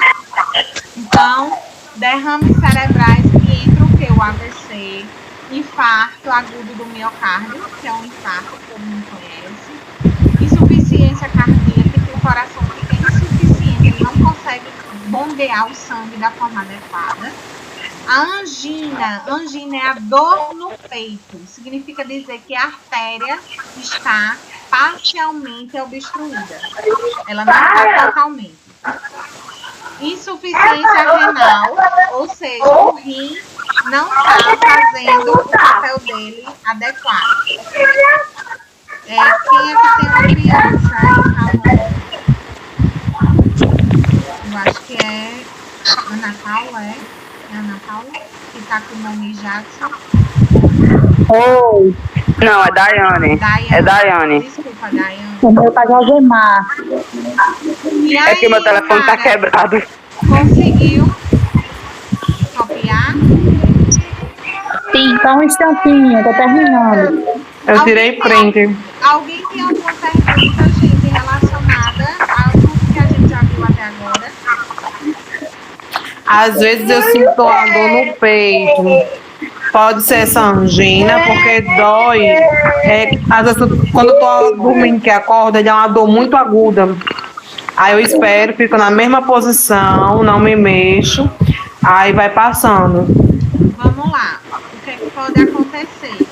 Então, derrames cerebrais que entra o que? O AVC, infarto agudo do miocárdio, que é um infarto que todo mundo conhece, insuficiência cardíaca, que o coração fica insuficiente, ele não consegue bombear o sangue da forma adequada. A angina é a dor no peito, significa dizer que a artéria está parcialmente obstruída, ela não está totalmente. Insuficiência renal, ou seja, o rim não está fazendo o papel dele adequado. Quem é que tem uma criança aí? Eu acho que é Ana Paula, é Ana Paula? Que tá com o nome Jackson. Oi. Não, é Daiane. É Daiane. Desculpa, Daiane. O meu tá Josemar. E aí, É que meu telefone tá quebrado. Conseguiu copiar? Sim, só um instantinho, tô terminando. Eu tirei print. Alguém tem alguma pergunta, gente, relacionada Às vezes eu sinto uma dor no peito. Pode ser essa angina, porque dói. Às vezes, quando eu tô dormindo que acorda, dá uma dor muito aguda. Aí eu espero, fico na mesma posição, não me mexo. Aí vai passando. Vamos lá. O que é que pode acontecer?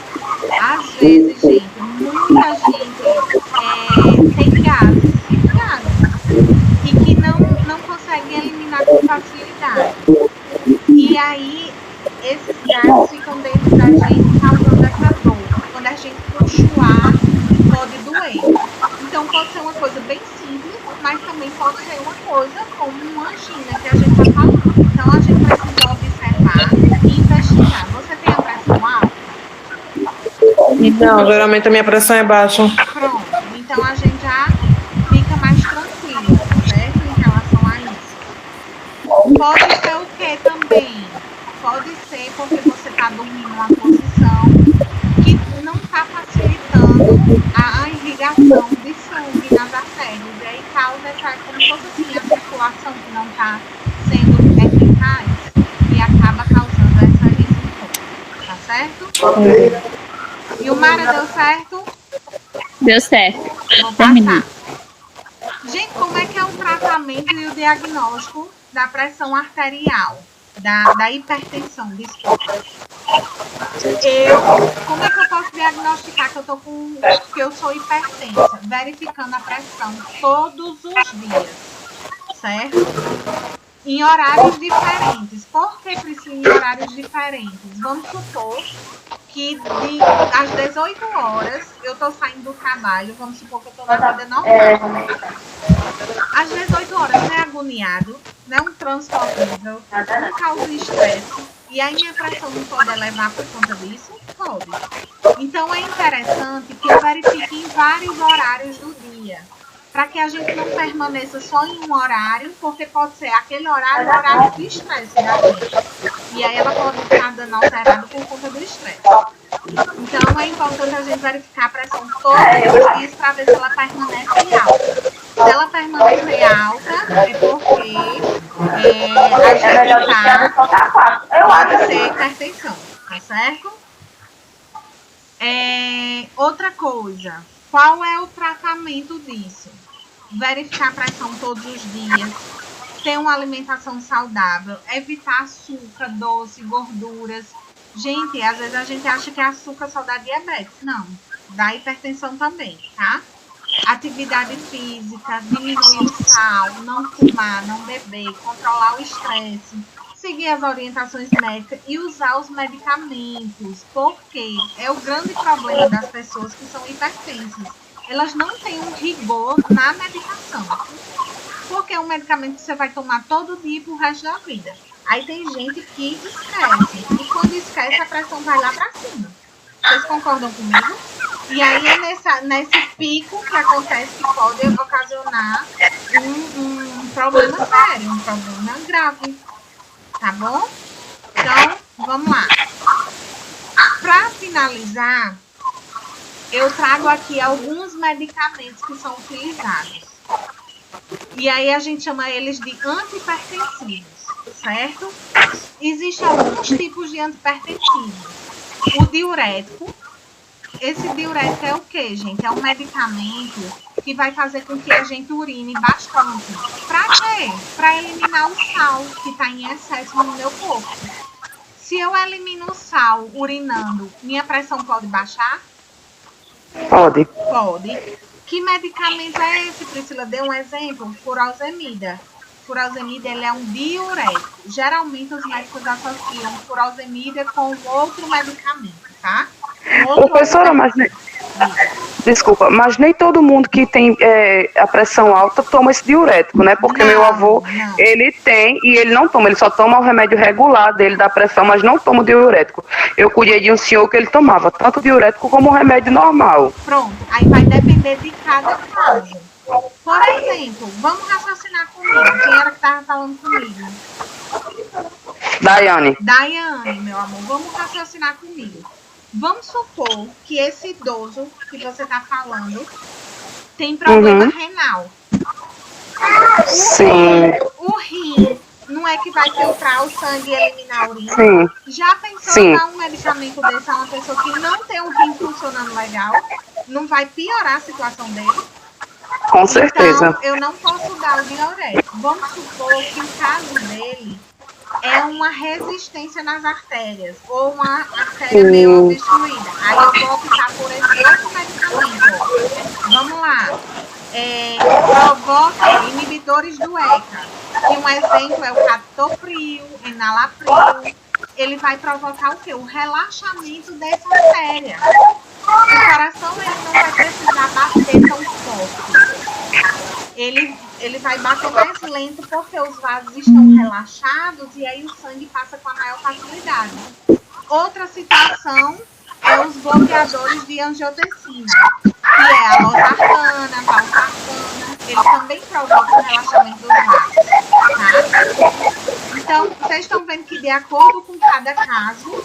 Às vezes, gente, muita gente tem gases, e que não consegue eliminar com facilidade. E aí, esses gases ficam dentro da gente, causando essa dor. Quando a gente puxa o ar, pode doer. Então, pode ser uma coisa bem simples, mas também pode ser uma coisa como uma angina que a gente está falando. Então, a gente precisa observar e investigar. Você tem a pressão alta? Não, geralmente a minha pressão é baixa. Pronto. Então, a gente já fica mais tranquila, certo? Em relação a isso. Pode ser o que também? Pode ser porque você está dormindo numa posição que não está facilitando a irrigação de sangue nas artérias. E aí causa essa, como se fosse assim, a circulação que não está sendo eficaz e acaba causando esse sintoma. Tá certo? E o Mara deu certo? Deu certo. Vou Terminei. passar. Gente, como é que é o tratamento e o diagnóstico da pressão arterial, da hipertensão, desculpa. Como é que eu posso diagnosticar que eu sou hipertensa? Verificando a pressão todos os dias, certo? Em horários diferentes. Por que, Priscila, em horários diferentes? Vamos supor que às 18 horas eu estou saindo do trabalho, vamos supor que eu estou na vida normal. Às 18 horas não é agoniado, não é um trânsito horrível, não causa estresse, e aí minha pressão não pode elevar por conta disso? Pode. Então é interessante que eu verifique em vários horários do dia, para que a gente não permaneça só em um horário, porque pode ser aquele horário, o horário de estresse da gente. E aí ela pode estar dando alterado por conta do estresse. Então é importante a gente verificar a pressão todos os dias para ver se ela permanece alta. Se ela permanecer alta, é porque pode ser hipertensão, tá certo? Outra coisa, qual é o tratamento disso? Verificar a pressão todos os dias, ter uma alimentação saudável, evitar açúcar, doce, gorduras. Gente, às vezes a gente acha que açúcar só dá diabetes. Não, dá hipertensão também, tá? Atividade física, diminuir o sal, não fumar, não beber, controlar o estresse, seguir as orientações médicas e usar os medicamentos, porque é o grande problema das pessoas que são hipertensas. Elas não têm um rigor na medicação, porque é um medicamento que você vai tomar todo dia pro resto da vida. Aí tem gente que esquece, e quando esquece a pressão vai lá pra cima. Vocês concordam comigo? E aí é nesse pico que acontece que pode ocasionar um problema sério, um problema grave. Tá bom? Então, vamos lá. Para finalizar, eu trago aqui alguns medicamentos que são utilizados. E aí a gente chama eles de antihipertensivos, certo? Existem alguns tipos de antihipertensivos. O diurético. Esse diurético é o que, gente? É um medicamento que vai fazer com que a gente urine bastante. Para quê? Para eliminar o sal que está em excesso no meu corpo. Se eu elimino o sal urinando, minha pressão pode baixar? Pode. Pode. Que medicamento é esse, Priscila? Dê um exemplo. Furosemida. Furosemida, ele é um diurético. Geralmente os médicos associam furosemida com outro medicamento, tá? Professora, mas desculpa, mas nem todo mundo que tem a pressão alta toma esse diurético, né? Porque meu avô, ele tem e ele não toma, ele só toma o remédio regular dele da pressão, mas não toma o diurético. Eu cuidei de um senhor que ele tomava tanto diurético como o remédio normal. Pronto, aí vai depender de cada caso. Por exemplo, vamos raciocinar comigo. Quem era que estava falando comigo? Daiane, meu amor, vamos raciocinar comigo. Vamos supor que esse idoso que você está falando tem problema renal. Sim. O rim não não é que vai filtrar o sangue e eliminar a urina. Sim. Já pensou Sim. dar um medicamento desse a uma pessoa que não tem um rim funcionando legal? Não vai piorar a situação dele? Com certeza. Então, eu não posso dar o diurético. Vamos supor que o caso dele é uma resistência nas artérias ou uma artéria meio obstruída. Aí eu vou optar por esse outro medicamento. Vamos lá. Provoca inibidores do ECA. E um exemplo é o captopril, enalapril. Ele vai provocar o quê? O relaxamento dessa artéria. O coração ele não vai precisar bater tão forte. Ele vai bater mais lento porque os vasos estão relaxados e aí o sangue passa com a maior facilidade. Outra situação é os bloqueadores de angiotensina, que é a losartana, valsartana. Ele também provoca o relaxamento dos vasos, tá? Então, vocês estão vendo que de acordo com cada caso,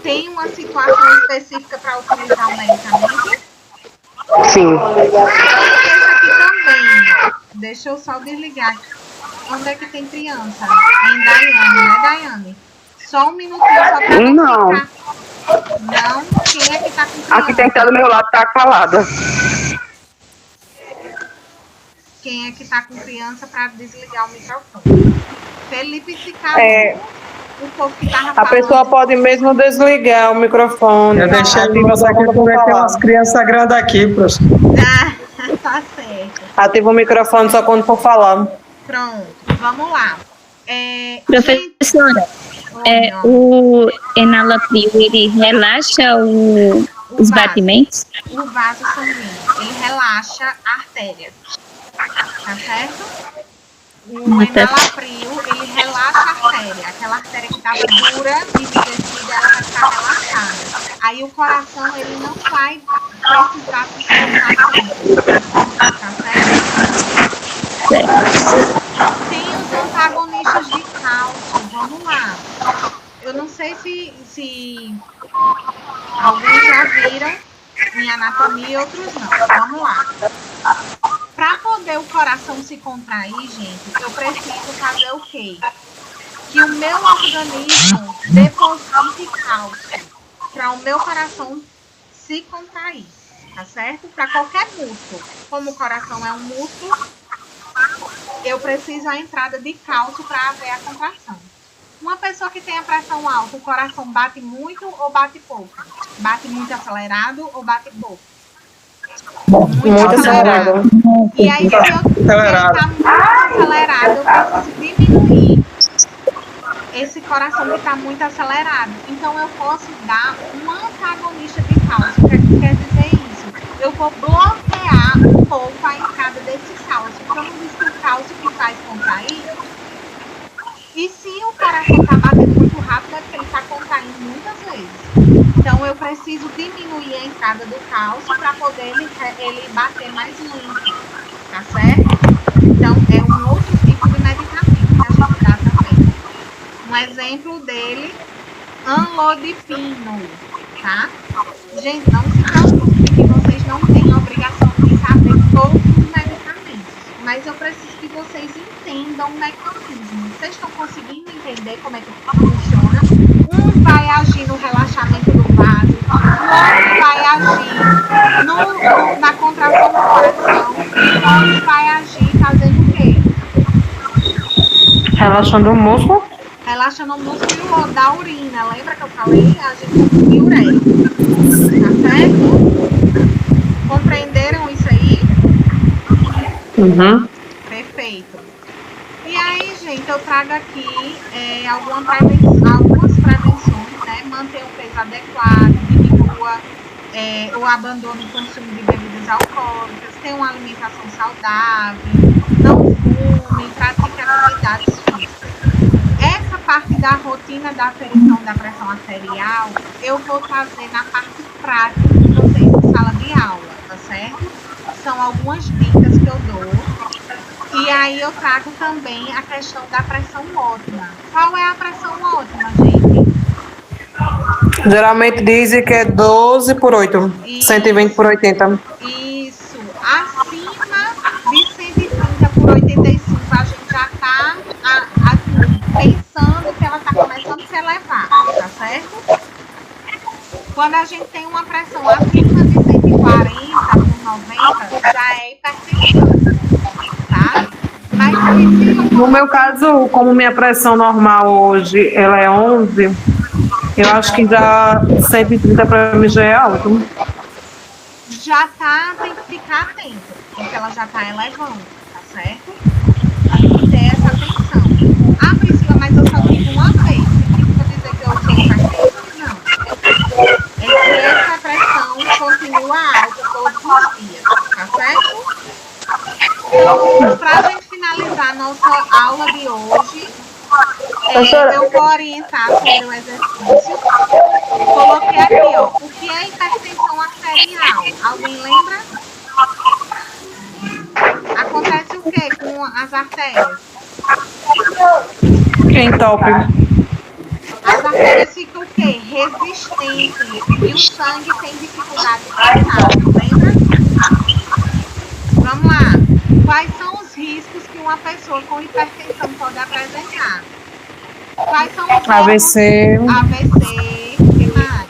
tem uma situação específica para utilizar o medicamento? Sim. Esse aqui também. Deixa eu só desligar. Onde é que tem criança? Em Daiane, né, Daiane? Só um minutinho só para Não. ficar. Não? Quem é que tá com criança? Aqui tem que estar do meu lado, tá calada. Quem é que tá com criança para desligar o microfone? Felipe se calou. O povo que tava A falando. pessoa pode mesmo desligar o microfone. Eu deixei Ativa você só aqui quando for porque tem falar. umas crianças grandes aqui, professor. Ah, tá certo. Ativa o microfone só quando for falar. Pronto, vamos lá. Professora, Gente, o enalapril, ele relaxa os vaso. batimentos? O vaso sanguíneo, ele relaxa a artéria, tá certo? O enalapril, ele relaxa a artéria, aquela artéria que estava dura e enrijecida, ela vai ficar relaxada. Aí o coração, ele não vai precisar se esforçar tanto, tá certo? Tem os antagonistas de cálcio, vamos lá. Eu não sei se alguns já viram em anatomia e outros não. Vamos lá. Para poder o coração se contrair, gente, eu preciso fazer o quê? Que o meu organismo deposite cálcio para o meu coração se contrair, tá certo? Para qualquer músculo. Como o coração é um músculo, eu preciso da entrada de cálcio para haver a contração. Uma pessoa que tem a pressão alta, o coração bate muito ou bate pouco? Bate muito acelerado ou bate pouco? Muito acelerado. E aí, se ele está muito acelerado, eu preciso diminuir esse coração que está muito acelerado. Então, eu posso dar um antagonista de cálcio. O que quer dizer isso? Eu vou bloquear um pouco a entrada desse cálcio. Então, não diz que o cálcio que faz contrair. E se o coração está batendo muito rápido, é porque ele está contraindo muitas vezes. Então, eu preciso diminuir a entrada do cálcio para poder ele bater mais lento, tá certo? Então, é um outro tipo de medicamento que a gente dá também. Um exemplo dele, amlodipino, tá? Gente, não se preocupe que vocês não têm a obrigação de saber todos os medicamentos, mas eu preciso que vocês entendam o mecanismo. Vocês estão conseguindo entender como é que funciona? Um vai agir no relaxamento do vaso, o outro vai agir na contração do coração, e o outro vai agir fazendo o quê? Relaxando o músculo. Relaxando o músculo da urina. Lembra que eu falei? Agir com diurético. Tá certo? Compreenderam isso aí? Uhum. Perfeito. E aí, gente, eu trago aqui algumas prevenções, né? Manter o peso adequado, diminua o abandono e consumo de bebidas alcoólicas, ter uma alimentação saudável, não fume, pratique atividades físicas. Essa parte da rotina da aferição da pressão arterial, eu vou fazer na parte prática com vocês em sala de aula, tá certo? São algumas dicas que eu dou. E aí eu trago também a questão da pressão ótima. Qual é a pressão ótima, gente? Geralmente dizem que é 12 por 8. Isso. 120 por 80. Isso. Acima de 130 por 85, a gente já está Quando a gente tem uma pressão acima de 140 por 90, já é hipertensão, tá? Mas Priscila, No meu caso, como minha pressão normal hoje ela é 11, eu acho que já 130 para mim já é alto. já tá, tem que ficar atento, porque ela já tá elevando, tá certo? Tem que ter essa atenção. Ah, Priscila, mas eu só tive uma vez. Significa dizer que eu sou hipertensa? Não. É que essa pressão continua alta todos os dias, tá certo? Então, pra gente finalizar a nossa aula de hoje, eu vou orientar sobre o exercício. Coloquei aqui, ó, o que é hipertensão arterial? Alguém lembra? Acontece o que com as artérias? Entope. As artérias ficam o quê? Resistentes. E o sangue tem dificuldade de passar, lembra? Vamos lá. Quais são os riscos que uma pessoa com hipertensão pode apresentar? Quais são os AVC. AVC, o que mais?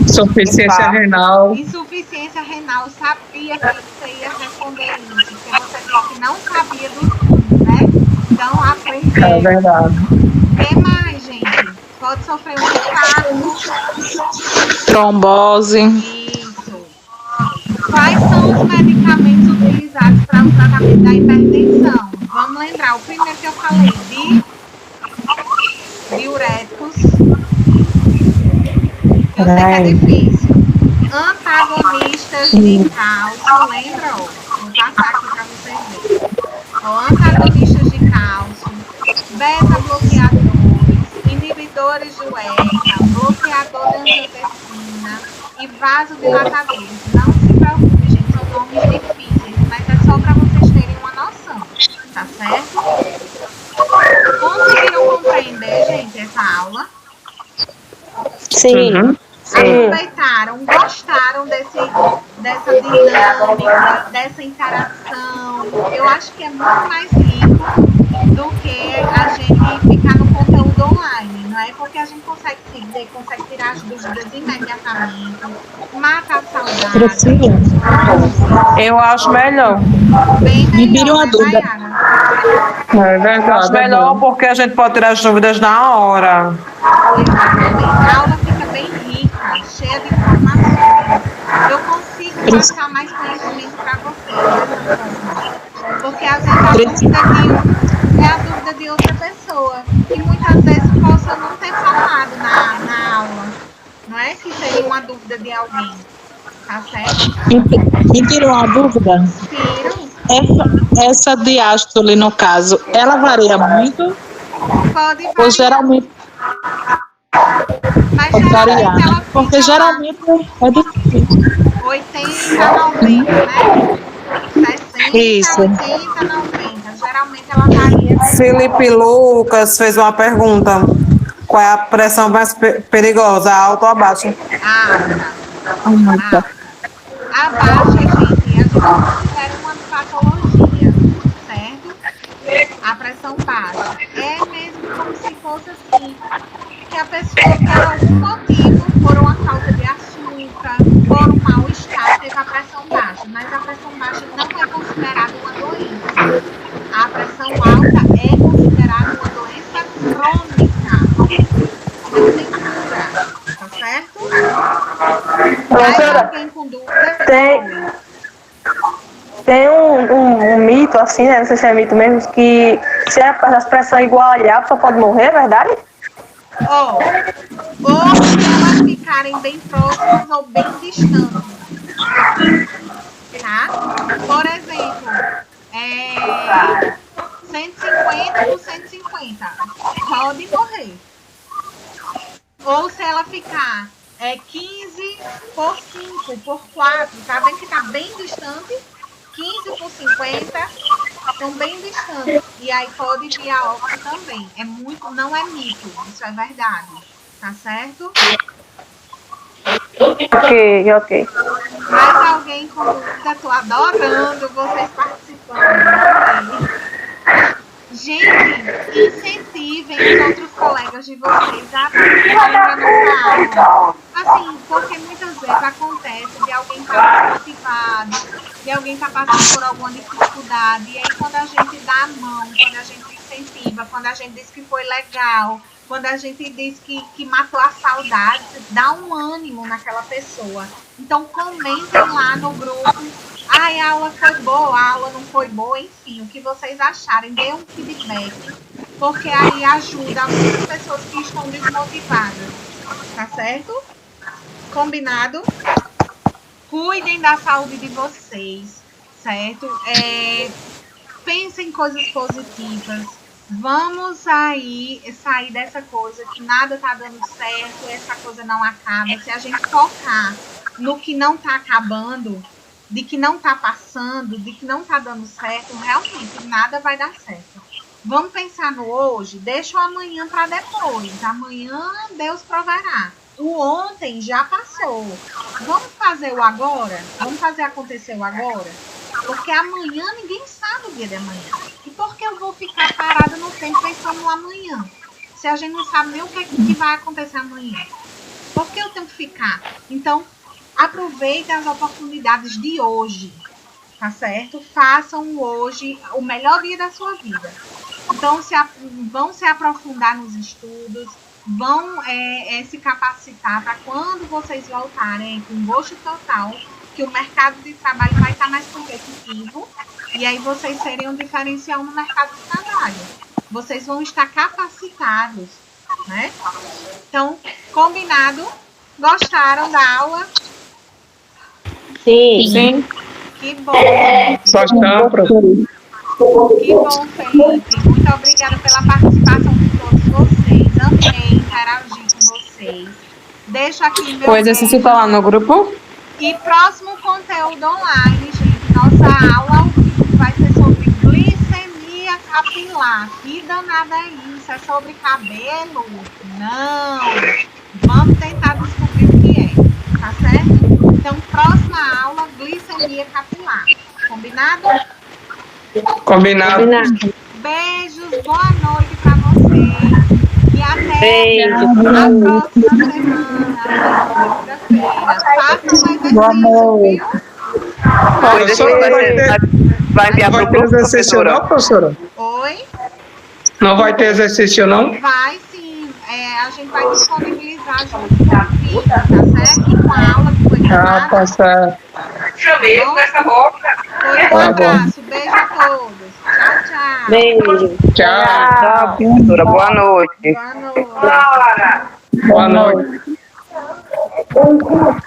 Insuficiência renal. Insuficiência renal, sabia que você ia responder isso, porque você disse que não sabia dos rins, né? Então, aprendeu. É verdade. O que mais, gente? Pode sofrer um infarto. Trombose. Isso. Quais são os medicamentos utilizados para o tratamento da hipertensão? Vamos lembrar, o primeiro que eu falei, diuréticos. Eu sei que é difícil. Antagonistas de cálcio, lembra? Ó, vou passar aqui para vocês verem. Ó, antagonistas de cálcio, beta-bloqueadores, inibidores de ECA, bloqueador de angiotensina e vasodilatadores. Não se preocupe, gente, são nomes difíceis, mas é só para vocês terem uma noção, tá certo? Conseguiram compreender, gente, essa aula? Sim. Uhum. Aproveitaram, gostaram dessa dinâmica, dessa interação. Eu acho que é muito mais rico do que a gente ficar no conteúdo online, não é? Porque a gente consegue seguir, consegue tirar as dúvidas imediatamente, mata a saudade. Eu acho melhor. Bem Me vira melhor, uma né, dúvida. Nayara? É verdade. Acho melhor porque a gente pode tirar as dúvidas na hora. Exatamente. A aula fica bem rica, cheia de informações. Eu consigo passar mais conhecimento para vocês dessa forma. Porque às vezes a dúvida de um é a dúvida de outra pessoa. Que muitas vezes possa não ter falado na aula. Não é que seria uma dúvida de alguém. Tá certo? Me tirou uma dúvida. Tiro. Essa diástole, no caso, ela varia muito? Pode Ou variar. geralmente Mas pode variar, geralmente né? ela Porque fica lá geralmente é difícil. 80, 90, né? 60, Isso. 80, 90. Geralmente ela varia. Felipe Lucas fez uma pergunta. Qual é a pressão mais perigosa, alta ou abaixa? Alta. A baixa, gente, a gente considera uma patologia, certo? A pressão baixa. É mesmo como se fosse assim, que a pessoa, por algum motivo, por uma falta de açúcar, por um mal-estar, teve a pressão baixa. Mas a pressão baixa não é considerada uma doença. A pressão alta é considerada uma doença crônica. Não tem cura, tá certo? Mais alguém com dúvida? Tem um mito, assim, né? Não sei se é mito mesmo, que se a pressão é igual a pessoa pode morrer, é verdade? Ou se elas ficarem bem próximas ou bem distantes. Tá? Por exemplo, 150 por 150. Pode morrer. Ou se ela ficar 15 por 5 por 4, tá vendo que tá bem distante? 15 por 50 estão bem distantes. E aí pode vir a óbito também. Não é mito, isso é verdade. Tá certo? Ok. Mais alguém com dúvida? Tô adorando vocês participando. Gente, incentivem os outros colegas de vocês a participarem da nossa aula. Assim, por processo de alguém estar desmotivado, de alguém estar passando por alguma dificuldade. E aí, quando a gente dá a mão, quando a gente incentiva, quando a gente diz que foi legal, quando a gente diz que matou a saudade, dá um ânimo naquela pessoa. Então, comentem lá no grupo. Ai, a aula foi boa, a aula não foi boa, enfim, o que vocês acharem, dê um feedback, porque aí ajuda muitas pessoas que estão desmotivadas, tá certo? Combinado? Cuidem da saúde de vocês, certo? Pensem em coisas positivas. Vamos aí sair dessa coisa que nada tá dando certo, essa coisa não acaba. Se a gente focar no que não tá acabando, de que não tá passando, de que não tá dando certo, realmente nada vai dar certo. Vamos pensar no hoje, deixa o amanhã para depois. Amanhã Deus proverá. O ontem já passou. Vamos fazer o agora? Vamos fazer acontecer o agora? Porque amanhã ninguém sabe o dia de amanhã. E por que eu vou ficar parada no tempo pensando no amanhã? Se a gente não sabe nem o que vai acontecer amanhã. Por que eu tenho que ficar? Então, aproveitem as oportunidades de hoje, tá certo? Façam hoje o melhor dia da sua vida. Então, vão se aprofundar nos estudos, vão se capacitar para quando vocês voltarem com gosto total, que o mercado de trabalho vai estar mais competitivo e aí vocês serem um diferencial no mercado de trabalho. Vocês vão estar capacitados, né? Então, combinado? Gostaram da aula? Sim. Que bom, gente. Gostamos, professor. Que bom, Felipe. Muito obrigada pela participação de todos vocês. Amei interagir com vocês. Deixo aqui meu O exercício tá lá no grupo? E próximo conteúdo online, gente. Nossa aula ao vivo vai ser sobre glicemia capilar. Que danada é isso? É sobre cabelo? Não. Vamos tentar descobrir o que é. Tá certo? Então, próxima aula, glicemia capilar. Combinado? Combinado. Beijos, boa noite para vocês. E até a próxima semana, segunda-feira. Façam um exercício, viu? Vai enviar Não para vai o ter grupo, exercício não, professora? Oi? Não vai ter exercício não? Vai sim. A gente vai disponibilizar junto com o vídeo, tá certo? E com a aula que foi gravada. Tá certo. Pois um abraço. Beijo a todos. Tchau, tchau. Beijo. Tchau. professora. Boa noite. Boa noite. Boa noite.